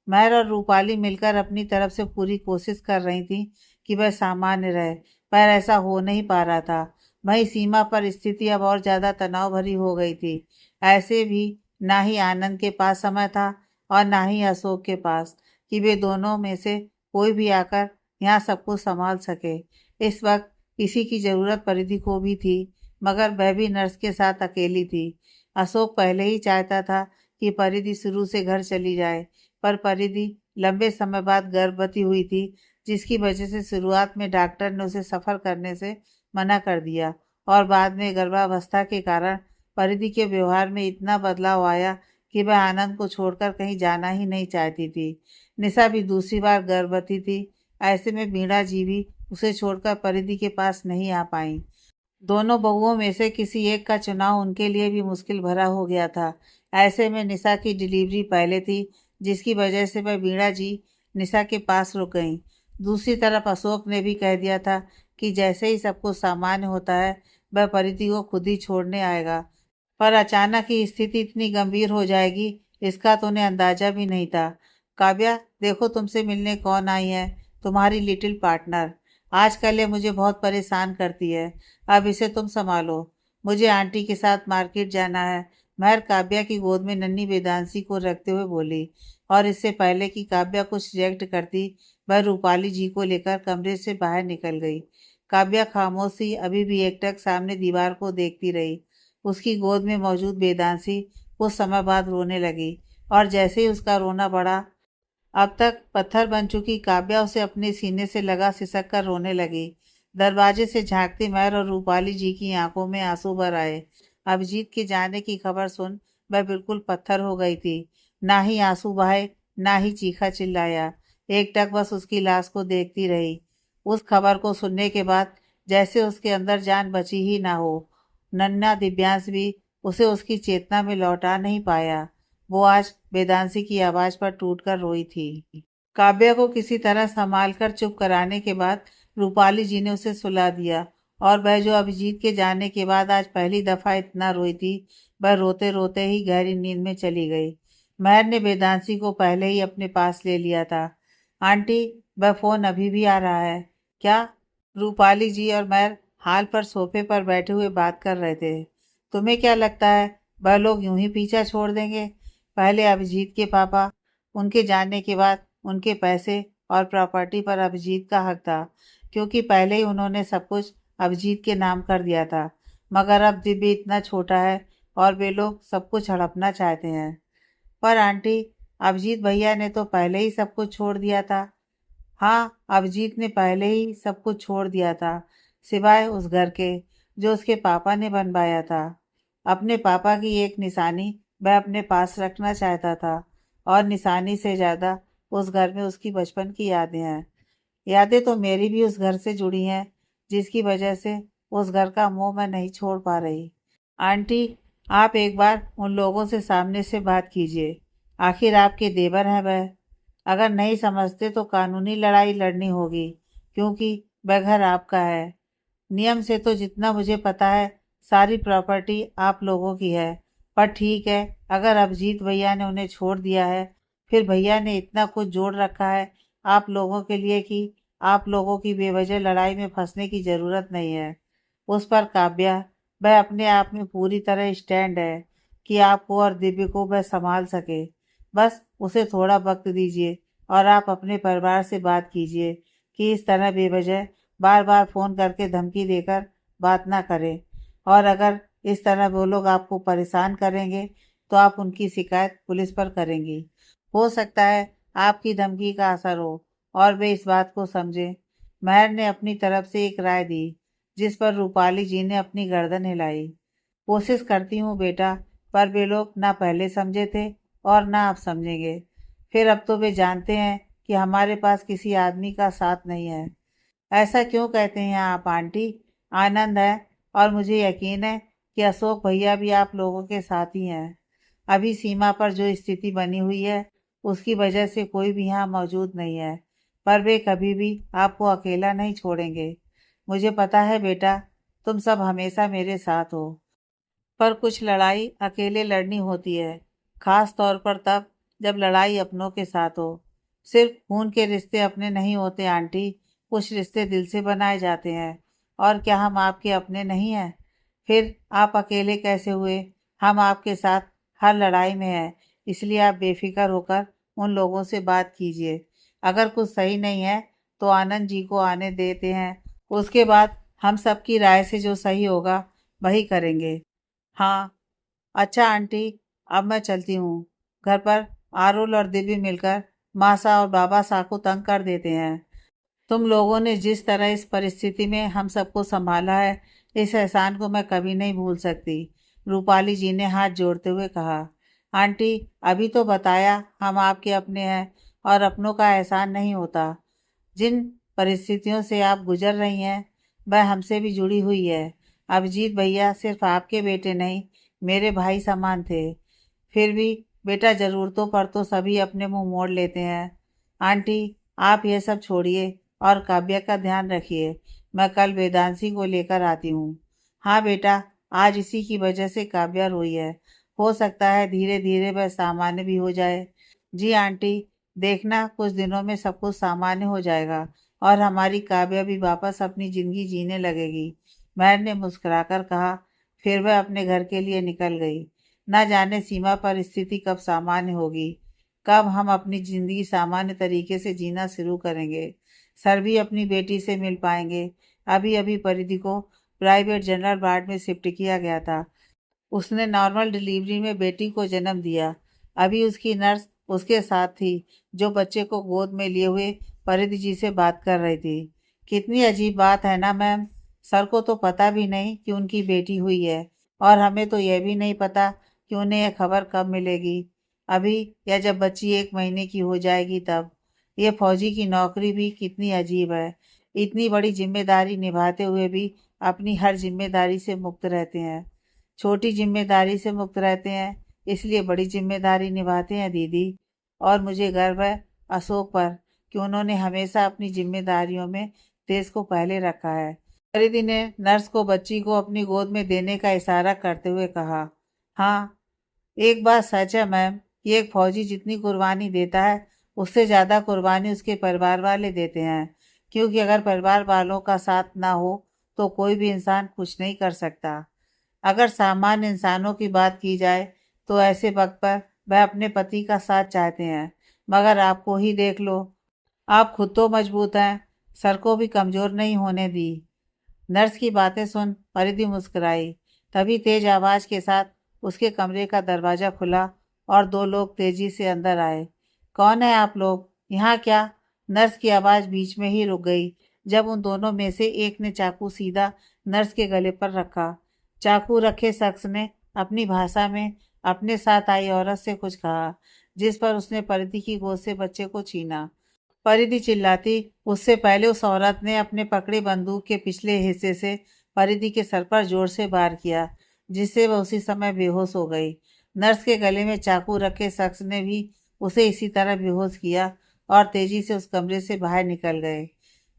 महर और रूपाली मिलकर अपनी तरफ से पूरी कोशिश कर रही थी कि वह सामान्य रहे, पर ऐसा हो नहीं पा रहा था। वहीं सीमा पर स्थिति अब और ज्यादा तनाव भरी हो गई थी। ऐसे भी ना ही आनंद के पास समय था, और ना ही अशोक के पास, कि वे दोनों में से कोई भी आकर यहाँ सब कुछ संभाल सके। इस वक्त किसी की जरूरत परिधि को भी थी, मगर वह भी नर्स के साथ अकेली थी। अशोक पहले ही चाहता था कि परिधि शुरू से घर चली जाए, पर परिधि लंबे समय बाद गर्भवती हुई थी, जिसकी वजह से शुरुआत में डॉक्टर ने उसे सफ़र करने से मना कर दिया, और बाद में गर्भावस्था के कारण परिधि के व्यवहार में इतना बदलाव आया कि वह आनंद को छोड़कर कहीं जाना ही नहीं चाहती थी। निशा भी दूसरी बार गर्भवती थी। ऐसे में बीणा जी भी उसे छोड़कर परिधि के पास नहीं आ पाई। दोनों बहुओं में से किसी एक का चुनाव उनके लिए भी मुश्किल भरा हो गया था। ऐसे में निशा की डिलीवरी पहले थी, जिसकी वजह से वह बीणा जी निशा के पास रुक गईं। दूसरी तरफ अशोक ने भी कह दिया था कि जैसे ही सब कुछ सामान्य होता है, वह परिधि को खुद ही छोड़ने आएगा। पर अचानक ही स्थिति इतनी गंभीर हो जाएगी, इसका तो उन्हें अंदाजा भी नहीं था। काव्या, देखो तुमसे मिलने कौन आई है। तुम्हारी लिटिल पार्टनर। आजकल ये मुझे बहुत परेशान करती है। अब इसे तुम संभालो। मुझे आंटी के साथ मार्केट जाना है। महर काव्या की गोद में नन्ही वेदांशी को रखते हुए बोली, और इससे पहले कि काव्या कुछ रिएक्ट करती, वह रूपाली जी को लेकर कमरे से बाहर निकल गई। काव्या खामोशी अभी भी एकटक सामने दीवार को देखती रही। उसकी गोद में मौजूद वेदांशी कुछ समय बाद रोने लगी और जैसे ही उसका रोना बढ़ा, अब तक पत्थर बन चुकी काव्या उसे अपने सीने से लगा सिसक कर रोने लगी। दरवाजे से झांकती महर और रूपाली जी की आंखों में आंसू भर आए। अभिजीत के जाने की खबर सुन वह बिल्कुल पत्थर हो गई थी। ना ही आंसू बहाए, ना ही चीखा चिल्लाया। एकटक बस उसकी लाश को देखती रही। उस खबर को सुनने के बाद जैसे उसके अंदर जान बची ही ना हो। नन्हा दिव्यांश भी उसे उसकी चेतना में लौटा नहीं पाया। वो आज वेदांशी की आवाज पर टूटकर रोई थी। काव्या को किसी तरह संभाल कर चुप कराने के बाद रूपाली जी ने उसे सुला दिया और वह जो अभिजीत के जाने के बाद आज पहली दफा इतना रोई थी, वह रोते रोते ही गहरी नींद में चली गई। महर ने वेदांशी को पहले ही अपने पास ले लिया था। आंटी, वह फोन अभी भी आ रहा है क्या? रूपाली जी और महर हाल पर सोफे पर बैठे हुए बात कर रहे थे। तुम्हें क्या लगता है वह लोग यूं ही पीछा छोड़ देंगे? पहले अभिजीत के पापा, उनके जाने के बाद उनके पैसे और प्रॉपर्टी पर अभिजीत का हक था, क्योंकि पहले ही उन्होंने सब कुछ अभिजीत के नाम कर दिया था। मगर अब दिव्य इतना छोटा है और वे लोग सब कुछ हड़पना चाहते हैं। पर आंटी, अभिजीत भैया ने तो पहले ही सब कुछ छोड़ दिया था। हाँ, अभिजीत ने पहले ही सब कुछ छोड़ दिया था, सिवाय उस घर के जो उसके पापा ने बनवाया था। अपने पापा की एक निशानी वह अपने पास रखना चाहता था और निशानी से ज्यादा उस घर में उसकी बचपन की यादें हैं। यादें तो मेरी भी उस घर से जुड़ी हैं, जिसकी वजह से उस घर का मोह मैं नहीं छोड़ पा रही। आंटी, आप एक बार उन लोगों से सामने से बात कीजिए। आखिर आपके देवर हैं वह। अगर नहीं समझते तो कानूनी लड़ाई लड़नी होगी, क्योंकि वह घर आपका है। नियम से तो जितना मुझे पता है सारी प्रॉपर्टी आप लोगों की है। पर ठीक है, अगर अभिजीत भैया ने उन्हें छोड़ दिया है, फिर भैया ने इतना कुछ जोड़ रखा है आप लोगों के लिए कि आप लोगों की बेवजह लड़ाई में फंसने की जरूरत नहीं है। उस पर काव्या, वह अपने आप में पूरी तरह स्टैंड है कि आपको और दिव्य को वह संभाल सके। बस उसे थोड़ा वक्त दीजिए और आप अपने परिवार से बात कीजिए कि इस तरह बेवजह बार बार फोन करके धमकी देकर बात ना करें। और अगर इस तरह वो लोग आपको परेशान करेंगे तो आप उनकी शिकायत पुलिस पर करेंगी। हो सकता है आपकी धमकी का असर हो और वे इस बात को समझें। महर ने अपनी तरफ से एक राय दी, जिस पर रूपाली जी ने अपनी गर्दन हिलाई। कोशिश करती हूँ बेटा, पर वे लोग ना पहले समझे थे और ना अब समझेंगे। फिर अब तो वे जानते हैं कि हमारे पास किसी आदमी का साथ नहीं है। ऐसा क्यों कहते हैं आप आंटी? आनंद है और मुझे यकीन है कि अशोक भैया भी आप लोगों के साथ ही हैं। अभी सीमा पर जो स्थिति बनी हुई है उसकी वजह से कोई भी यहाँ मौजूद नहीं है, पर वे कभी भी आपको अकेला नहीं छोड़ेंगे। मुझे पता है बेटा, तुम सब हमेशा मेरे साथ हो। पर कुछ लड़ाई अकेले लड़नी होती है, खास तौर पर तब जब लड़ाई अपनों के साथ हो। सिर्फ खून के रिश्ते अपने नहीं होते आंटी, कुछ रिश्ते दिल से बनाए जाते हैं। और क्या हम आपके अपने नहीं हैं? फिर आप अकेले कैसे हुए? हम आपके साथ हर लड़ाई में हैं, इसलिए आप बेफिक्र होकर उन लोगों से बात कीजिए। अगर कुछ सही नहीं है तो आनंद जी को आने देते हैं, उसके बाद हम सबकी राय से जो सही होगा वही करेंगे। हाँ, अच्छा आंटी, अब मैं चलती हूँ। घर पर आरुल और दिव्य मिलकर मासा और बाबा सा को तंग कर देते हैं। तुम लोगों ने जिस तरह इस परिस्थिति में हम सबको संभाला है, इस एहसान को मैं कभी नहीं भूल सकती। रूपाली जी ने हाथ जोड़ते हुए कहा। आंटी, अभी तो बताया हम आपके अपने हैं और अपनों का एहसान नहीं होता। जिन परिस्थितियों से आप गुजर रही हैं वह हमसे भी जुड़ी हुई है। अभिजीत भैया सिर्फ आपके बेटे नहीं, मेरे भाई समान थे। फिर भी बेटा, जरूरतों पर तो सभी अपने मुंह मोड़ लेते हैं। आंटी, आप यह सब छोड़िए और काव्या का ध्यान रखिए। मैं कल वेदांशी को लेकर आती हूँ। हाँ बेटा, आज इसी की वजह से काव्या रोई है। हो सकता है धीरे धीरे वह सामान्य भी हो जाए। जी आंटी, देखना कुछ दिनों में सब कुछ सामान्य हो जाएगा और हमारी काव्या भी वापस अपनी जिंदगी जीने लगेगी। महर ने मुस्कुराकर कहा। फिर वह अपने घर के लिए निकल गई। न जाने सीमा पर स्थिति कब सामान्य होगी। कब हम अपनी जिंदगी सामान्य तरीके से जीना शुरू करेंगे? सर भी अपनी बेटी से मिल पाएंगे? अभी अभी परिधि को प्राइवेट जनरल वार्ड में शिफ्ट किया गया था। उसने नॉर्मल डिलीवरी में बेटी को जन्म दिया। अभी उसकी नर्स उसके साथ थी, जो बच्चे को गोद में लिए हुए परिधि जी से बात कर रही थी। कितनी अजीब बात है ना मैम। सर को तो पता भी नहीं कि उनकी बेटी हुई है, और हमें तो यह भी नहीं पता कि उन्हें यह खबर कब मिलेगी। अभी, या जब बच्ची 1 महीने की हो जाएगी तब। ये फौजी की नौकरी भी कितनी अजीब है। इतनी बड़ी जिम्मेदारी निभाते हुए भी अपनी हर जिम्मेदारी से मुक्त रहते हैं। छोटी जिम्मेदारी से मुक्त रहते हैं, इसलिए बड़ी जिम्मेदारी निभाते हैं दीदी। और मुझे गर्व है अशोक पर कि उन्होंने हमेशा अपनी जिम्मेदारियों में देश को पहले रखा है। परिधि ने नर्स को बच्ची को अपनी गोद में देने का इशारा करते हुए कहा। हाँ, एक बात सच है मैम, कि एक फौजी जितनी कुर्बानी देता है, उससे ज़्यादा कुर्बानी उसके परिवार वाले देते हैं। क्योंकि अगर परिवार वालों का साथ ना हो तो कोई भी इंसान कुछ नहीं कर सकता। अगर सामान्य इंसानों की बात की जाए तो ऐसे वक्त पर वह अपने पति का साथ चाहते हैं। मगर आपको ही देख लो, आप खुद तो मजबूत हैं, सर को भी कमज़ोर नहीं होने दी। नर्स की बातें सुन परिधि मुस्कुराई। तभी तेज आवाज के साथ उसके कमरे का दरवाजा खुला और 2 लोग तेजी से अंदर आए। कौन है आप लोग? यहाँ क्या? नर्स की आवाज बीच में ही रुक गई, जब उन दोनों में से एक ने चाकू सीधा नर्स के गले पर रखा। चाकू रखे शख्स ने अपनी भाषा में अपने साथ आई औरत से कुछ कहा, जिस पर उसने परिधि की गोद से बच्चे को छीना। परिधि चिल्लाती, उससे पहले उस औरत ने अपने पकड़े बंदूक के पिछले हिस्से से परिधि के सर पर जोर से वार किया, जिससे वह उसी समय बेहोश हो गई। नर्स के गले में चाकू रखे शख्स ने भी उसे इसी तरह बेहोश किया और तेजी से उस कमरे से बाहर निकल गए।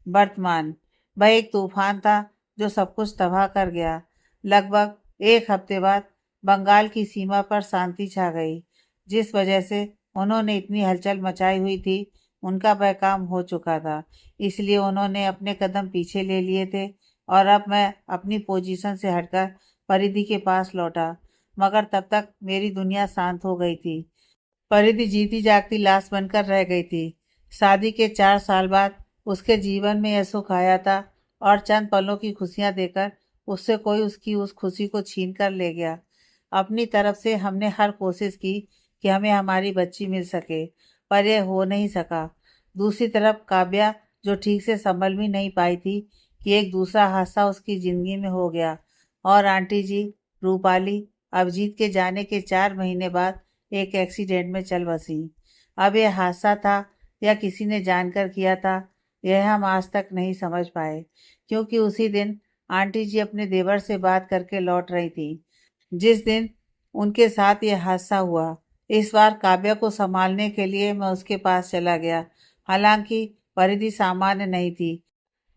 वर्तमान, वह एक तूफान था जो सब कुछ तबाह कर गया। लगभग 1 हफ्ते बाद बंगाल की सीमा पर शांति छा गई। जिस वजह से उन्होंने इतनी हलचल मचाई हुई थी, उनका वह काम हो चुका था। इसलिए उन्होंने अपने कदम पीछे ले लिए थे, और अब मैं अपनी पोजीशन से हटकर परिधि के पास लौटा। मगर तब तक मेरी दुनिया शांत हो गई थी। परिधि जीती जागती लाश बनकर रह गई थी। शादी के 4 साल बाद उसके जीवन में यह सुख आया था, और चंद पलों की खुशियां देकर उससे कोई उसकी उस खुशी को छीन कर ले गया। अपनी तरफ से हमने हर कोशिश की कि हमें हमारी बच्ची मिल सके, पर यह हो नहीं सका। दूसरी तरफ काव्या, जो ठीक से संभल भी नहीं पाई थी कि एक दूसरा हादसा उसकी जिंदगी में हो गया, और आंटी जी रूपाली अभिजीत के जाने के 4 महीने बाद एक एक्सीडेंट में चल बसी। अब यह हादसा था या किसी ने जानकर किया था, यह हम आज तक नहीं समझ पाए, क्योंकि उसी दिन आंटी जी अपने देवर से बात करके लौट रही थी, जिस दिन उनके साथ यह हादसा हुआ। इस बार काव्या को संभालने के लिए मैं उसके पास चला गया। हालांकि परिधि सामान्य नहीं थी।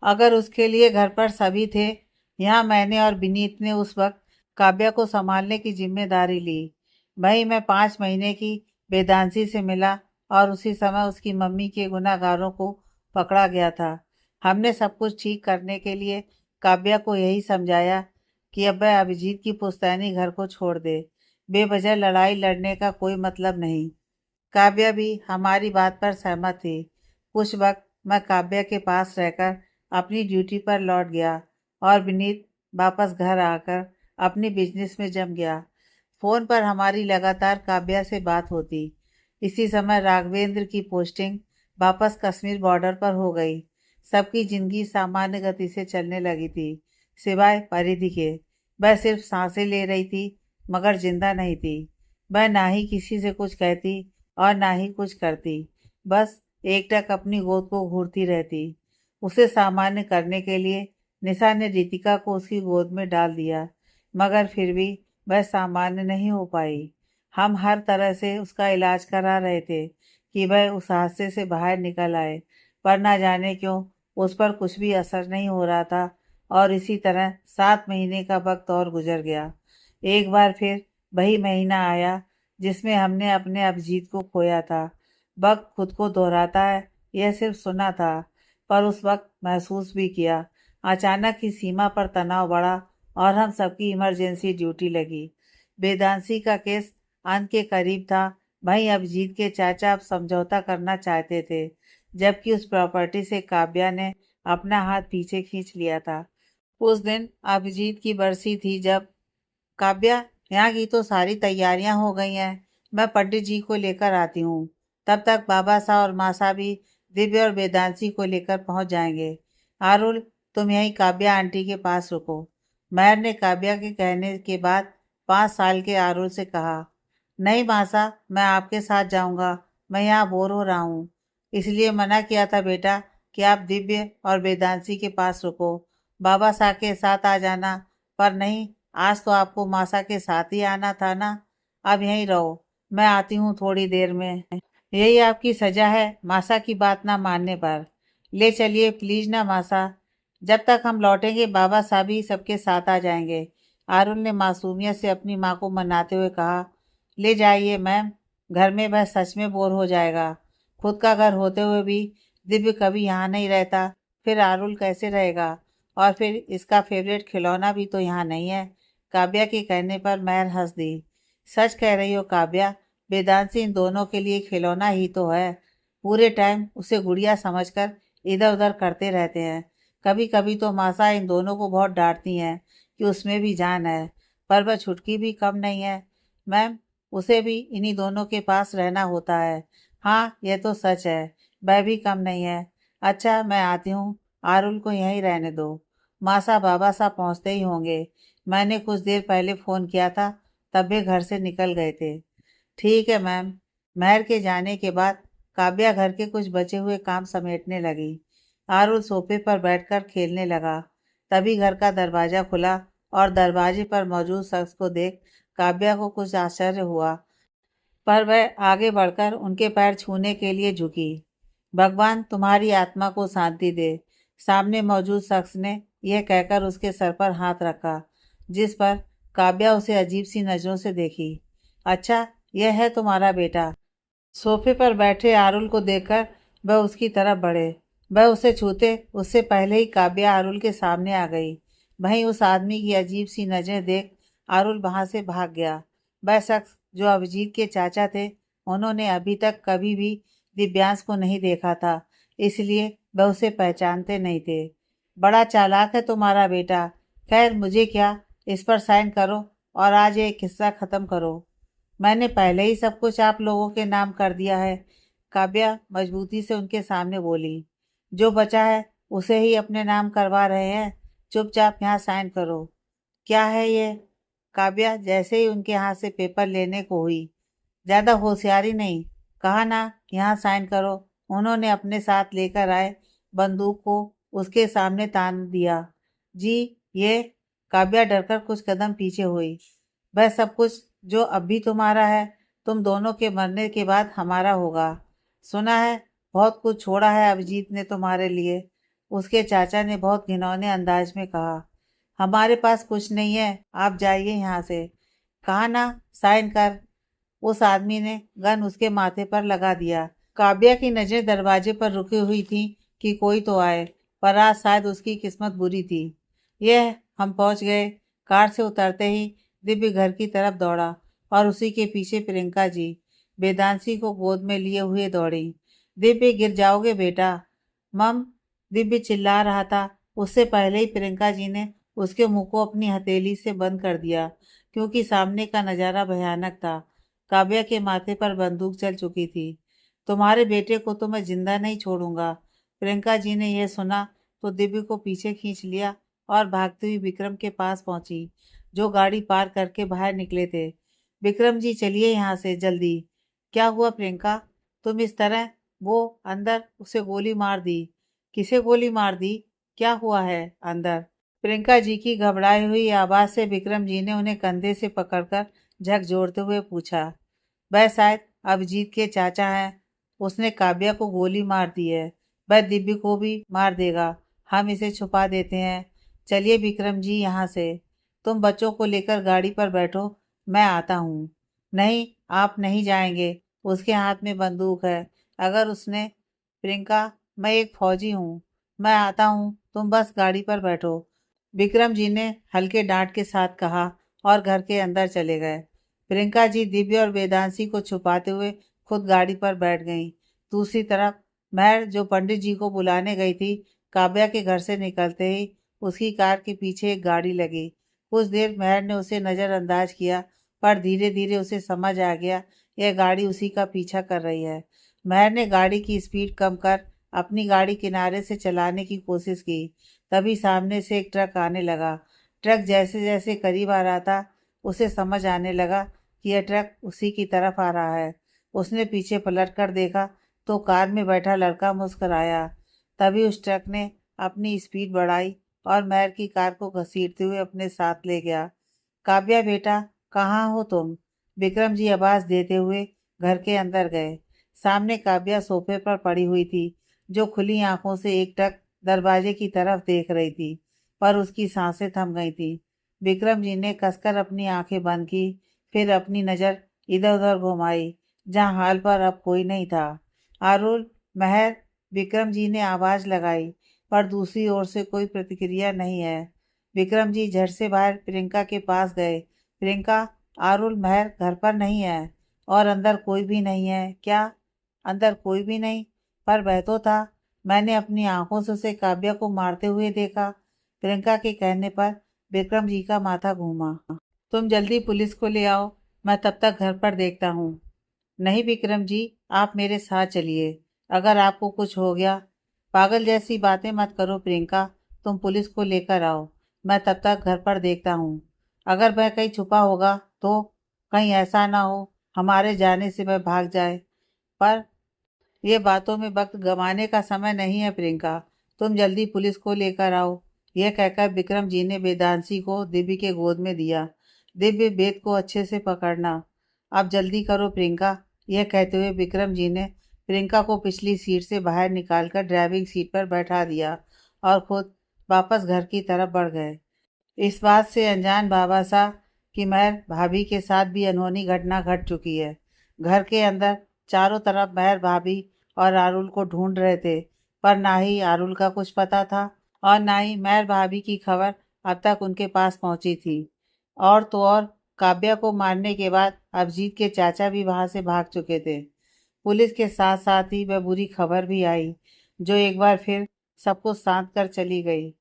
अगर उसके लिए घर पर सभी थे, यहाँ मैंने और विनीत ने उस वक्त काव्या को संभालने की जिम्मेदारी ली। वहीं मैं 5 महीने की वेदांशी से मिला, और उसी समय उसकी मम्मी के गुनाहगारों को पकड़ा गया था। हमने सब कुछ ठीक करने के लिए काव्या को यही समझाया कि अब वह अभिजीत की पुश्तैनी घर को छोड़ दे। बेवजह लड़ाई लड़ने का कोई मतलब नहीं। काव्या भी हमारी बात पर सहमत थी। कुछ वक्त मैं काव्या के पास रहकर अपनी ड्यूटी पर लौट गया, और विनीत वापस घर आकर अपनी बिजनेस में जम गया। फोन पर हमारी लगातार काव्या से बात होती। इसी समय राघवेंद्र की पोस्टिंग वापस कश्मीर बॉर्डर पर हो गई। सबकी जिंदगी सामान्य गति से चलने लगी थी, सिवाय परिधि के। वह सिर्फ सांसें ले रही थी, मगर जिंदा नहीं थी। वह ना ही किसी से कुछ कहती और ना ही कुछ करती, बस एकटक अपनी गोद को घूरती रहती। उसे सामान्य करने के लिए निशा ने रितिका को उसकी गोद में डाल दिया, मगर फिर भी वह सामान्य नहीं हो पाई। हम हर तरह से उसका इलाज करा रहे थे कि वह उस हादसे से बाहर निकल आए, पर ना जाने क्यों उस पर कुछ भी असर नहीं हो रहा था। और इसी तरह 7 महीने का वक्त और गुजर गया। एक बार फिर वही महीना आया जिसमें हमने अपने अभिजीत को खोया था। वक्त खुद को दोहराता है, यह सिर्फ सुना था, पर उस वक्त महसूस भी किया। अचानक ही सीमा पर तनाव बढ़ा, और हम सबकी इमरजेंसी ड्यूटी लगी। वेदांशी का केस अंत के करीब था। भाई अभिजीत के चाचा अब समझौता करना चाहते थे, जबकि उस प्रॉपर्टी से काव्या ने अपना हाथ पीछे खींच लिया था। उस दिन अभिजीत की बरसी थी। जब काव्या, यहाँ की तो सारी तैयारियां हो गई हैं, मैं पंडित जी को लेकर आती हूँ। तब तक बाबा साहब और मासा भी दिव्य और वेदांशी को लेकर पहुंच जाएंगे। आरुल, तुम यहीं काव्या आंटी के पास रुको। महर ने काव्या के कहने के बाद 5 साल के आरुल से कहा। नहीं मासा, मैं आपके साथ जाऊंगा। मैं यहाँ बोर हो रहा हूँ, इसलिए मना किया था बेटा कि आप दिव्य और वेदांशी के पास रुको। बाबा साहब के साथ आ जाना, पर नहीं, आज तो आपको मासा के साथ ही आना था ना। अब यहीं रहो, मैं आती हूँ थोड़ी देर में। यही आपकी सजा है मासा की बात ना मानने पर। ले चलिए प्लीज ना मासा, जब तक हम लौटेंगे बाबा साहब ही सबके साथ आ जाएंगे। अरुण ने मासूमियत से अपनी माँ को मनाते हुए कहा। ले जाइए मैम, घर में वह सच में बोर हो जाएगा। खुद का घर होते हुए भी दिव्य कभी यहाँ नहीं रहता, फिर अरुण कैसे रहेगा? और फिर इसका फेवरेट खिलौना भी तो यहाँ नहीं है। काव्या के कहने पर महर हंस दी। सच कह रही हो काव्या, वेदांशी इन दोनों के लिए खिलौना ही तो है। पूरे टाइम उसे गुड़िया समझकर इधर उधर करते रहते हैं। कभी कभी तो मासा इन दोनों को बहुत डांटती हैं कि उसमें भी जान है, पर वह छुटकी भी कम नहीं है। मैम, उसे भी इन्हीं दोनों के पास रहना होता है। हाँ, यह तो सच है, वह भी कम नहीं है। अच्छा, मैं आती हूँ, आरुल को यहीं रहने दो। मासा बाबा साहब पहुँचते ही होंगे। मैंने कुछ देर पहले फ़ोन किया था, तब वे घर से निकल गए थे। ठीक है मैम। महर के जाने के बाद काव्या घर के कुछ बचे हुए काम समेटने लगी। आरुल सोफे पर बैठकर खेलने लगा। तभी घर का दरवाजा खुला और दरवाजे पर मौजूद शख्स को देख काव्या को कुछ आश्चर्य हुआ, पर वह आगे बढ़कर उनके पैर छूने के लिए झुकी। भगवान तुम्हारी आत्मा को शांति दे। सामने मौजूद शख्स ने यह कहकर उसके सर पर हाथ रखा, जिस पर काव्या उसे अजीब सी नजरों से देखी। अच्छा, यह है तुम्हारा बेटा। सोफे पर बैठे आरुल को देखकर वह उसकी तरफ बढ़े। वह उसे छूते उससे पहले ही काव्या आरुल के सामने आ गई। वहीं उस आदमी की अजीब सी नजरें देख आरुल वहां से भाग गया। वह शख्स जो अभिजीत के चाचा थे, उन्होंने अभी तक कभी भी दिव्यांश को नहीं देखा था, इसलिए वह उसे पहचानते नहीं थे। बड़ा चालाक है तुम्हारा बेटा। खैर मुझे क्या, इस पर साइन करो और आज ये किस्सा खत्म करो। मैंने पहले ही सब कुछ आप लोगों के नाम कर दिया है। काव्या मजबूती से उनके सामने बोली। जो बचा है उसे ही अपने नाम करवा रहे हैं। चुपचाप यहाँ साइन करो। क्या है ये? काव्या जैसे ही उनके हाथ से पेपर लेने को हुई, ज्यादा होशियारी नहीं, कहा ना, यहाँ साइन करो। उन्होंने अपने साथ लेकर आए बंदूक को उसके सामने तान दिया। जी, ये। काव्या डरकर कुछ कदम पीछे हुई। वह सब कुछ जो अब भी तुम्हारा है, तुम दोनों के मरने के बाद हमारा होगा। सुना है बहुत कुछ छोड़ा है अभिजीत ने तुम्हारे लिए, उसके चाचा ने बहुत घिनौने अंदाज में कहा। हमारे पास कुछ नहीं है, आप जाइए यहाँ से। कहा ना, साइन कर। उस आदमी ने गन उसके माथे पर लगा दिया। काव्या की नजरें दरवाजे पर रुकी हुई थी कि कोई तो आए, पर आज शायद उसकी किस्मत बुरी थी। यह, हम पहुंच गए। कार से उतरते ही दिव्य घर की तरफ दौड़ा और उसी के पीछे प्रियंका जी वेदांशी को गोद में लिए हुए दौड़ी। दिव्य, गिर जाओगे बेटा। मम, दिव्य चिल्ला रहा था। उससे पहले ही प्रियंका जी ने उसके मुंह को अपनी हथेली से बंद कर दिया, क्योंकि सामने का नजारा भयानक था। काव्या के माथे पर बंदूक चल चुकी थी। तुम्हारे बेटे को तो मैं जिंदा नहीं छोड़ूंगा। प्रियंका जी ने यह सुना तो दिव्य को पीछे खींच लिया और भागती हुई विक्रम के पास पहुंची, जो गाड़ी पार करके बाहर निकले थे। विक्रम जी, चलिए यहाँ से जल्दी। क्या हुआ प्रियंका? तुम इस तरह? वो अंदर, उसे गोली मार दी। किसे गोली मार दी? क्या हुआ है अंदर? प्रियंका जी की घबराई हुई आवाज से विक्रम जी ने उन्हें कंधे से पकड़कर झकझोरते हुए पूछा। वह शायद अभिजीत के चाचा हैं। उसने काव्या को गोली मार दी है। वह दिव्य को भी मार देगा। हम इसे छुपा देते हैं। चलिए विक्रम जी यहाँ से। तुम बच्चों को लेकर गाड़ी पर बैठो, मैं आता हूँ। नहीं, आप नहीं जाएंगे। उसके हाथ में बंदूक है। अगर उसने। प्रियंका, मैं एक फौजी हूँ। मैं आता हूँ, तुम बस गाड़ी पर बैठो। विक्रम जी ने हल्के डांट के साथ कहा और घर के अंदर चले गए। प्रियंका जी दिव्य और वेदांशी को छुपाते हुए खुद गाड़ी पर बैठ गईं। दूसरी तरफ महर, जो पंडित जी को बुलाने गई थी, काव्या के घर से निकलते ही उसकी कार के पीछे एक गाड़ी लगी। कुछ देर महर ने उसे नजरअंदाज किया, पर धीरे धीरे उसे समझ आ गया यह गाड़ी उसी का पीछा कर रही है। महर ने गाड़ी की स्पीड कम कर अपनी गाड़ी किनारे से चलाने की कोशिश की। तभी सामने से एक ट्रक आने लगा। ट्रक जैसे जैसे करीब आ रहा था, उसे समझ आने लगा कि यह ट्रक उसी की तरफ आ रहा है। उसने पीछे पलट कर देखा तो कार में बैठा लड़का मुस्कुराया। तभी उस ट्रक ने अपनी स्पीड बढ़ाई और महर की कार को घसीटते हुए अपने साथ ले गया। काव्या बेटा, कहाँ हो तुम? विक्रम जी आवाज देते हुए घर के अंदर गए। सामने काव्या सोफे पर पड़ी हुई थी, जो खुली आंखों से एकटक दरवाजे की तरफ देख रही थी, पर उसकी सांसें थम गई थी। विक्रम जी ने कसकर अपनी आंखें बंद की, फिर अपनी नजर इधर उधर घुमाई, जहां हाल पर अब कोई नहीं था। आरुल, महर, विक्रम जी ने आवाज लगाई, पर दूसरी ओर से कोई प्रतिक्रिया नहीं है। विक्रम जी झट से बाहर प्रियंका के पास गए। प्रियंका, आरुल, महर घर पर नहीं है और अंदर कोई भी नहीं है। क्या? अंदर कोई भी नहीं? पर वह तो था। मैंने अपनी आंखों से उसे काव्या को मारते हुए देखा। प्रियंका के कहने पर विक्रम जी का माथा घूमा। तुम जल्दी पुलिस को ले आओ, मैं तब तक घर पर देखता हूँ। नहीं विक्रम जी, आप मेरे साथ चलिए। अगर आपको कुछ हो गया। पागल जैसी बातें मत करो प्रियंका, तुम पुलिस को लेकर आओ, मैं तब तक घर पर देखता हूँ। अगर वह कहीं छुपा होगा तो कहीं ऐसा ना हो हमारे जाने से वह भाग जाए। पर ये बातों में वक्त गंवाने का समय नहीं है प्रियंका, तुम जल्दी पुलिस को लेकर आओ। यह कहकर विक्रम जी ने वेदांशी को दिव्य के गोद में दिया। दिव्य, बेत को अच्छे से पकड़ना। अब जल्दी करो प्रियंका। यह कहते हुए विक्रम जी ने प्रियंका को पिछली सीट से बाहर निकालकर ड्राइविंग सीट पर बैठा दिया और खुद वापस घर की तरफ बढ़ गए। इस बात से अनजान बाबा सा कि महर भाभी के साथ भी अनहोनी घटना घट चुकी है। घर के अंदर चारों तरफ महर भाभी और आरुल को ढूंढ रहे थे, पर ना ही आरुल का कुछ पता था और ना ही महर भाभी की खबर अब तक उनके पास पहुंची थी। और तो और काव्या को मारने के बाद अभिजीत के चाचा भी वहां से भाग चुके थे। पुलिस के साथ साथ ही वह बुरी खबर भी आई, जो एक बार फिर सबको शांत कर चली गई।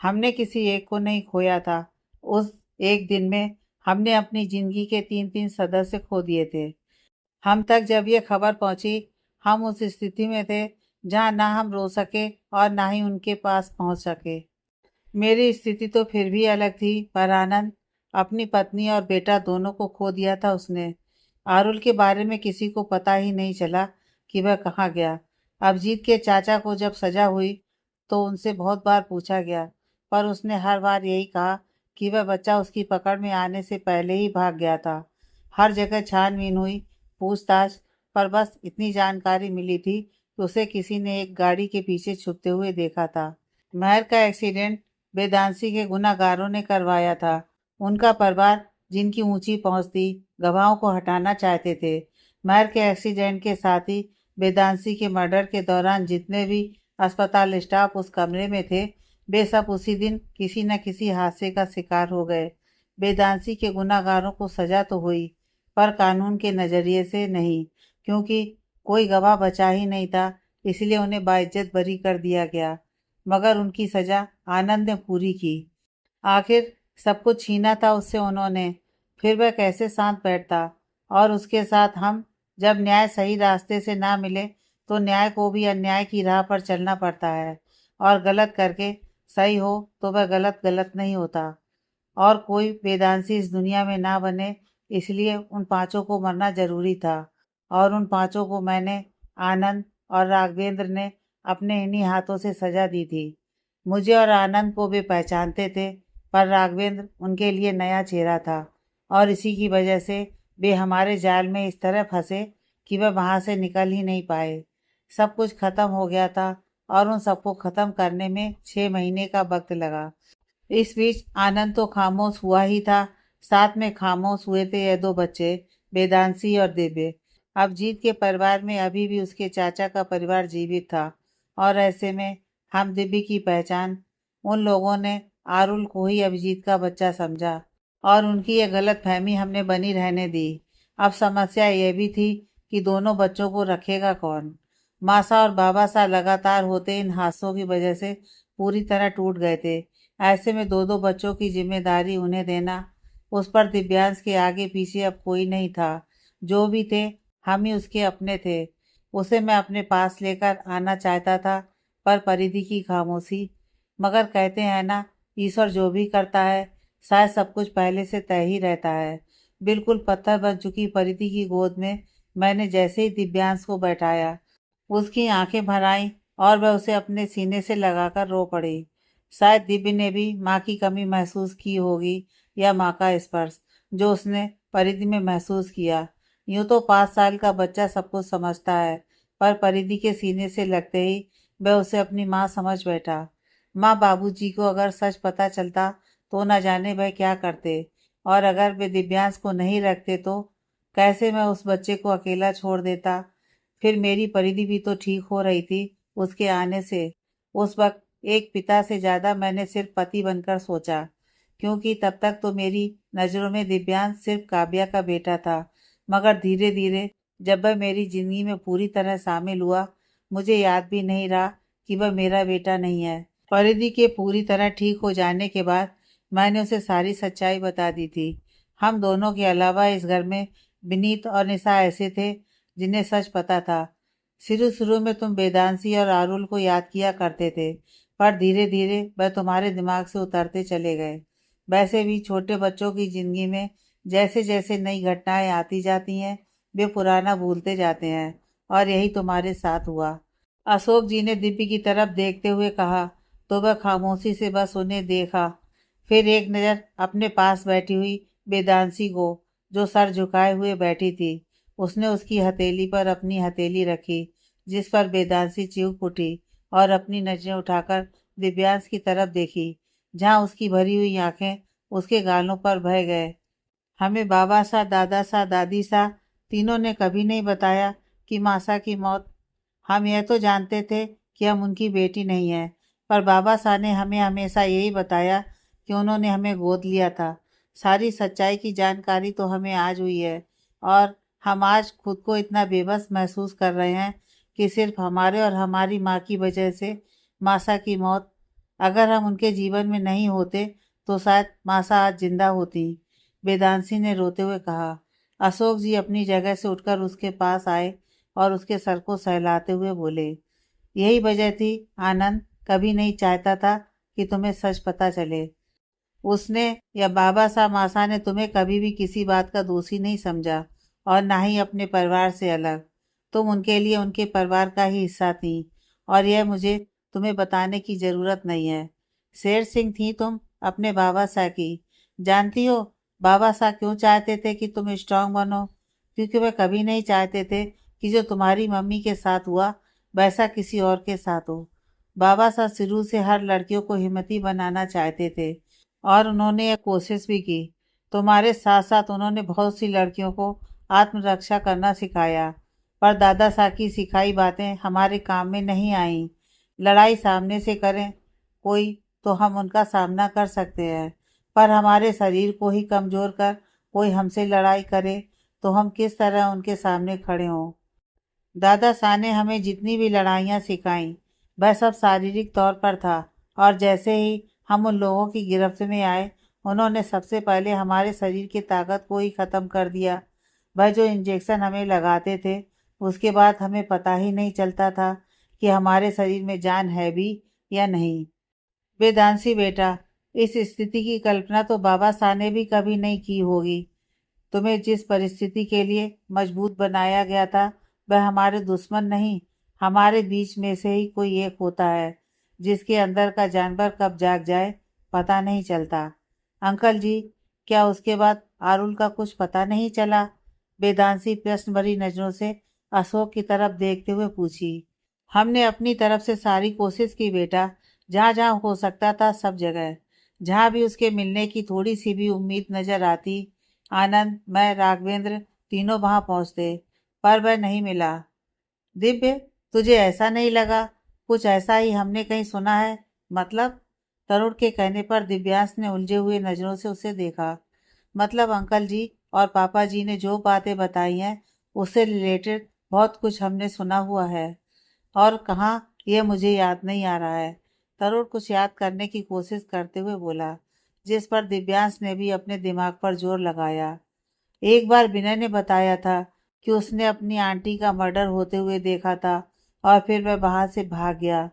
हमने किसी एक को नहीं खोया था। उस एक दिन में हमने अपनी जिंदगी के 3-3 सदस्य खो दिए थे। हम तक जब ये खबर पहुंची, हम उस स्थिति में थे जहां ना हम रो सके और ना ही उनके पास पहुंच सके। मेरी स्थिति तो फिर भी अलग थी, पर आनंद अपनी पत्नी और बेटा दोनों को खो दिया था उसने। आरुल के बारे में किसी को पता ही नहीं चला कि वह कहाँ गया। अभिजीत के चाचा को जब सजा हुई तो उनसे बहुत बार पूछा गया, पर उसने हर बार यही कहा कि वह बच्चा उसकी पकड़ में आने से पहले ही भाग गया था। हर जगह छानबीन हुई, पूछताछ, पर बस इतनी जानकारी मिली थी कि उसे किसी ने एक गाड़ी के पीछे छुपते हुए देखा था। महर का एक्सीडेंट वेदांशी के गुनाहगारों ने करवाया था। उनका परिवार, जिनकी ऊंची पहुंच थी, गवाहों को हटाना चाहते थे। महर के एक्सीडेंट के साथ ही वेदांशी के मर्डर के दौरान जितने भी अस्पताल स्टाफ उस कमरे में थे, वे सब उसी दिन किसी न किसी हादसे का शिकार हो गए। वेदांशी के गुनाहगारों को सजा तो हुई, पर कानून के नजरिए से नहीं, क्योंकि कोई गवाह बचा ही नहीं था, इसलिए उन्हें बाइज्जत बरी कर दिया गया। मगर उनकी सजा आनंद ने पूरी की। आखिर सब कुछ छीना था उससे उन्होंने, फिर वह कैसे शांत बैठता? और उसके साथ हम, जब न्याय सही रास्ते से ना मिले तो न्याय को भी अन्याय की राह पर चलना पड़ता है, और गलत करके सही हो तो वह गलत गलत नहीं होता। और कोई वेदांशी इस दुनिया में ना बने, इसलिए उन पांचों को मरना जरूरी था। और उन पांचों को मैंने, आनंद और राघवेंद्र ने अपने इन्हीं हाथों से सजा दी थी। मुझे और आनंद को वे पहचानते थे, पर राघवेंद्र उनके लिए नया चेहरा था, और इसी की वजह से वे हमारे जाल में इस तरह फंसे कि वह वहां से निकल ही नहीं पाए। सब कुछ खत्म हो गया था, और उन सबको खत्म करने में 6 महीने का वक्त लगा। इस बीच आनंद तो खामोश हुआ ही था, साथ में खामोश हुए थे ये दो बच्चे, वेदांशी और दिव्य। अभिजीत के परिवार में अभी भी उसके चाचा का परिवार जीवित था, और ऐसे में हम दिव्य की पहचान, उन लोगों ने आरुल को ही अभिजीत का बच्चा समझा। और उनकी यह गलत फहमी हमने बनी रहने दी। अब समस्या यह भी थी कि दोनों बच्चों को रखेगा कौन। मासा और बाबा सा लगातार होते इन हादसों की वजह से पूरी तरह टूट गए थे। ऐसे में दो दो बच्चों की जिम्मेदारी उन्हें देना, उस पर दिव्यांश के आगे पीछे अब कोई नहीं था। जो भी थे हम ही उसके अपने थे। उसे मैं अपने पास लेकर आना चाहता था, पर परिधि की खामोशी। मगर कहते हैं ना, ईश्वर जो भी करता है शायद सब कुछ पहले से तय ही रहता है। बिल्कुल पत्थर बन चुकी परिधि की गोद में मैंने जैसे ही दिव्यांश को बैठाया, उसकी आंखें भर आईं और वह उसे अपने सीने से लगाकर रो पड़ी। शायद दिव्य ने भी माँ की कमी महसूस की होगी, या माँ का स्पर्श जो उसने परिधि में महसूस किया। यूं तो 5 साल का बच्चा सब कुछ समझता है, पर परिधि के सीने से लगते ही वह उसे अपनी माँ समझ बैठा। माँ बाबूजी को अगर सच पता चलता तो न जाने वह क्या करते, और अगर वे दिव्यांश को नहीं रखते तो कैसे मैं उस बच्चे को अकेला छोड़ देता। फिर मेरी परिधि भी तो ठीक हो रही थी उसके आने से। उस वक्त एक पिता से ज़्यादा मैंने सिर्फ पति बनकर सोचा, क्योंकि तब तक तो मेरी नज़रों में दिव्यांश सिर्फ काव्या का बेटा था। मगर धीरे धीरे जब वह मेरी ज़िंदगी में पूरी तरह शामिल हुआ, मुझे याद भी नहीं रहा कि वह मेरा बेटा नहीं है। परिधि के पूरी तरह ठीक हो जाने के बाद मैंने उसे सारी सच्चाई बता दी थी। हम दोनों के अलावा इस घर में विनीत और निशा ऐसे थे जिन्हें सच पता था। शुरू शुरू में तुम वेदांशी और आरुल को याद किया करते थे, पर धीरे धीरे वह तुम्हारे दिमाग से उतरते चले गए। वैसे भी छोटे बच्चों की जिंदगी में जैसे जैसे नई घटनाएं आती जाती हैं, वे पुराना भूलते जाते हैं, और यही तुम्हारे साथ हुआ। अशोक जी ने दिव्य की तरफ देखते हुए कहा, तो वह खामोशी से बस उन्हें देखा। फिर एक नज़र अपने पास बैठी हुई वेदांशी को, जो सर झुकाए हुए बैठी थी, उसने उसकी हथेली पर अपनी हथेली रखी, जिस पर वेदांशी चीख उठी और अपनी नजरें उठाकर दिव्यांश की तरफ देखी, जहाँ उसकी भरी हुई आंखें उसके गालों पर बह गए। हमें बाबा सा, दादा सा, दादी सा तीनों ने कभी नहीं बताया कि मासा की मौत। हम यह तो जानते थे कि हम उनकी बेटी नहीं है, पर बाबा सा ने हमें हमेशा यही बताया कि उन्होंने हमें गोद लिया था। सारी सच्चाई की जानकारी तो हमें आज हुई है, और हम आज खुद को इतना बेबस महसूस कर रहे हैं कि सिर्फ हमारे और हमारी माँ की वजह से मासा की मौत। अगर हम उनके जीवन में नहीं होते तो शायद मासा आज जिंदा होती, वेदांशी ने रोते हुए कहा। अशोक जी अपनी जगह से उठकर उसके पास आए और उसके सर को सहलाते हुए बोले, यही वजह थी आनंद, कभी नहीं चाहता था कि तुम्हें सच पता चले। उसने या बाबा साहब मासा ने तुम्हें कभी भी किसी बात का दोषी नहीं समझा, और ना ही अपने परिवार से अलग। तुम उनके लिए उनके परिवार का ही हिस्सा थी, और यह मुझे तुम्हें बताने की ज़रूरत नहीं है। शेर सिंह थी तुम अपने बाबा साहब की। जानती हो बाबा साहब क्यों चाहते थे कि तुम स्ट्रांग बनो? क्योंकि वे कभी नहीं चाहते थे कि जो तुम्हारी मम्मी के साथ हुआ वैसा किसी और के साथ हो। बाबा साहब शुरू से हर लड़कियों को हिम्मती बनाना चाहते थे, और उन्होंने यह कोशिश भी की। तुम्हारे साथ साथ उन्होंने बहुत सी लड़कियों को आत्मरक्षा करना सिखाया, पर दादा साहब की सिखाई बातें हमारे काम में नहीं आईं। लड़ाई सामने से करें कोई तो हम उनका सामना कर सकते हैं, पर हमारे शरीर को ही कमज़ोर कर कोई हमसे लड़ाई करे तो हम किस तरह उनके सामने खड़े हों। दादा साहब ने हमें जितनी भी लड़ाइयाँ सिखाईं वह सब शारीरिक तौर पर था, और जैसे ही हम उन लोगों की गिरफ्त में आए, उन्होंने सबसे पहले हमारे शरीर की ताकत को ही ख़त्म कर दिया। वह जो इंजेक्शन हमें लगाते थे, उसके बाद हमें पता ही नहीं चलता था कि हमारे शरीर में जान है भी या नहीं। वेदांशी बेटा, इस स्थिति की कल्पना तो बाबा साहब ने भी कभी नहीं की होगी। तुम्हें जिस परिस्थिति के लिए मजबूत बनाया गया था, वह हमारे दुश्मन नहीं, हमारे बीच में से ही कोई एक होता है, जिसके अंदर का जानवर कब जाग जाए पता नहीं चलता। अंकल जी, क्या उसके बाद आरुल का कुछ पता नहीं चला? वेदांशी प्रश्न भरी नजरों से अशोक की तरफ देखते हुए पूछी। हमने अपनी तरफ से सारी कोशिश की बेटा, जहाँ जहाँ हो सकता था सब जगह। जहाँ भी उसके मिलने की थोड़ी सी भी उम्मीद नजर आती, आनंद, मैं, राघवेंद्र तीनों वहां पहुंचते, पर वह नहीं मिला। दिव्य, तुझे ऐसा नहीं लगा कुछ ऐसा ही हमने कहीं सुना है? मतलब? तरुण के कहने पर दिव्यांश ने उलझे हुए नजरों से उसे देखा। मतलब अंकल जी और पापा जी ने जो बातें बताई हैं उससे रिलेटेड बहुत कुछ हमने सुना हुआ है। और कहाँ, ये मुझे याद नहीं आ रहा है। तरुण कुछ याद करने की कोशिश करते हुए बोला, जिस पर दिव्यांश ने भी अपने दिमाग पर जोर लगाया। एक बार विनय ने बताया था कि उसने अपनी आंटी का मर्डर होते हुए देखा था और फिर वह वहां से भाग गया,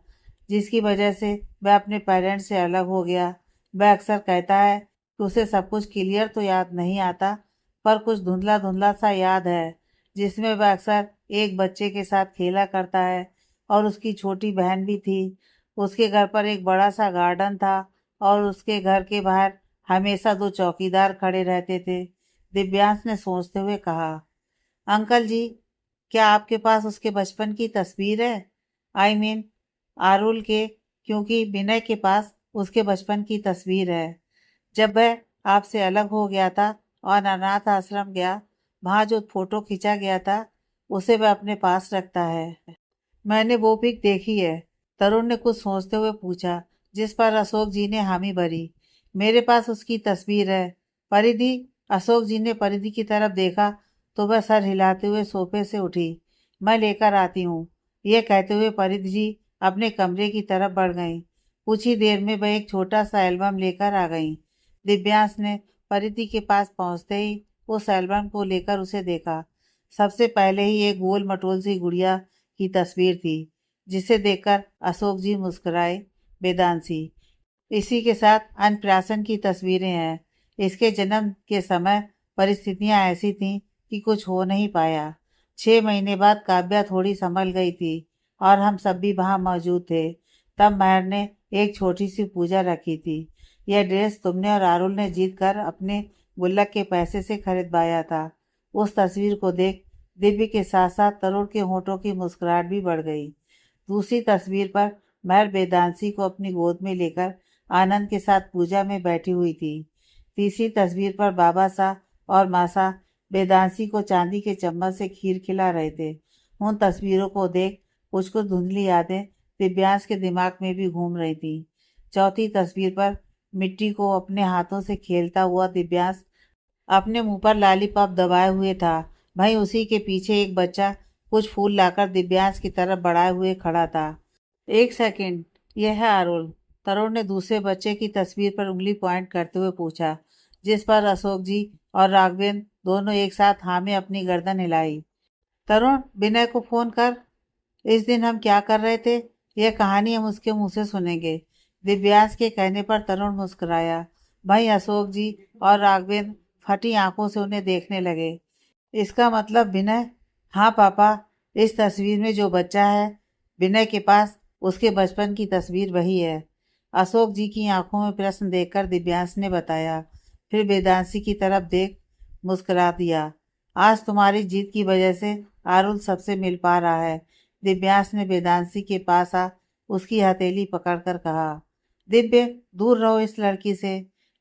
जिसकी वजह से वह अपने पेरेंट्स से अलग हो गया। वह अक्सर कहता है कि उसे सब कुछ क्लियर तो याद नहीं आता, पर कुछ धुंधला धुंधला सा याद है, जिसमें वह अक्सर एक बच्चे के साथ खेला करता है और उसकी छोटी बहन भी थी। उसके घर पर एक बड़ा सा गार्डन था और उसके घर के बाहर हमेशा दो चौकीदार खड़े रहते थे। दिव्यांश ने सोचते हुए कहा, अंकल जी, क्या आपके पास उसके बचपन की तस्वीर है? आई मीन आरुल के, क्योंकि विनय के पास उसके बचपन की तस्वीर है। जब वह आपसे अलग हो गया था और अनाथ आश्रम गया, वहां जो फोटो खींचा गया था उसे वह अपने पास रखता है। मैंने वो पिक देखी है। तरुण ने कुछ सोचते हुए पूछा, जिस पर अशोक जी ने हामी भरी। मेरे पास उसकी तस्वीर है। परिधि, अशोक जी ने परिधि की तरफ देखा तो वह सर हिलाते हुए सोफे से उठी। मैं लेकर आती हूँ, यह कहते हुए परिधि जी अपने कमरे की तरफ बढ़ गईं। कुछ ही देर में वह एक छोटा सा एल्बम लेकर आ गईं। दिव्यांश ने परिधि के पास पहुंचते ही उस एल्बम को लेकर उसे देखा। सबसे पहले ही एक गोल मटोल सी गुड़िया की तस्वीर थी, जिसे देखकर अशोक जी मुस्कुराए। वेदांशी, इसी के साथ अनप्राशन की तस्वीरें हैं। इसके जन्म के समय परिस्थितियां ऐसी थीं कि कुछ हो नहीं पाया। 6 महीने बाद काव्या थोड़ी संभल गई थी और हम सब भी वहां मौजूद थे। तब महर ने एक छोटी सी पूजा रखी थी। यह ड्रेस तुमने और आरुल ने जीत कर अपने गुल्लक के पैसे से खरीदवाया था। उस तस्वीर को देख दिव्य के साथ साथ तरुण के होठों की मुस्कुराहट भी बढ़ गई। दूसरी तस्वीर पर महर वेदांशी को अपनी गोद में लेकर आनंद के साथ पूजा में बैठी हुई थी। तीसरी तस्वीर पर बाबा सा और मासा वेदांशी को चांदी के चम्मच से खीर खिला रहे थे। उन तस्वीरों को देख कुछ कुछ धुंधली यादें दिव्यांश के दिमाग में भी घूम रही थी। चौथी तस्वीर पर मिट्टी को अपने हाथों से खेलता हुआ दिव्यांश अपने मुंह पर लॉलीपॉप दबाए हुए था। वहीं उसी के पीछे एक बच्चा कुछ फूल लाकर दिव्यांश की तरफ बढ़ाए हुए खड़ा था। एक सेकंड, यह है आरुल। तरुण ने दूसरे बच्चे की तस्वीर पर उंगली पॉइंट करते हुए पूछा, जिस पर अशोक जी और राघवेंद्र दोनों एक साथ हाँ में अपनी गर्दन हिलाई। तरुण, विनय को फोन कर। इस दिन हम क्या कर रहे थे, यह कहानी हम उसके मुंह से सुनेंगे। दिव्यांश के कहने पर तरुण मुस्कुराया। भाई अशोक जी और राघवेंद्र फटी आंखों से उन्हें देखने लगे। इसका मतलब विनय? हाँ पापा, इस तस्वीर में जो बच्चा है विनय के पास, उसके बचपन की तस्वीर वही है। अशोक जी की आंखों में प्रश्न देखकर दिव्यांश ने बताया। फिर वेदांशी की तरफ देख मुस्कुरा दिया। आज तुम्हारी जीत की वजह से आरुल सबसे मिल पा रहा है। दिव्यांश ने वेदांशी के पास आ उसकी हथेली पकड़कर कहा, दिव्य, दूर रहो इस लड़की से।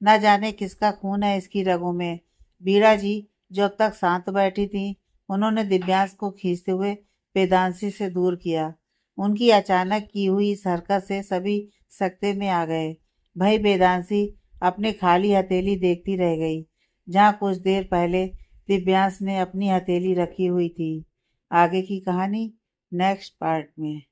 न जाने किसका खून है इसकी रगों में। बीड़ा जी, जो अब तक शांत बैठी थी, उन्होंने दिव्यांश को खींचते हुए वेदांशी से दूर किया। उनकी अचानक की हुई इस हरकत से सभी सकते में आ गए। भाई वेदांशी अपने खाली हथेली देखती रह गई, जहाँ कुछ देर पहले दिव्यांश ने अपनी हथेली रखी हुई थी। आगे की कहानी नेक्स्ट पार्ट में।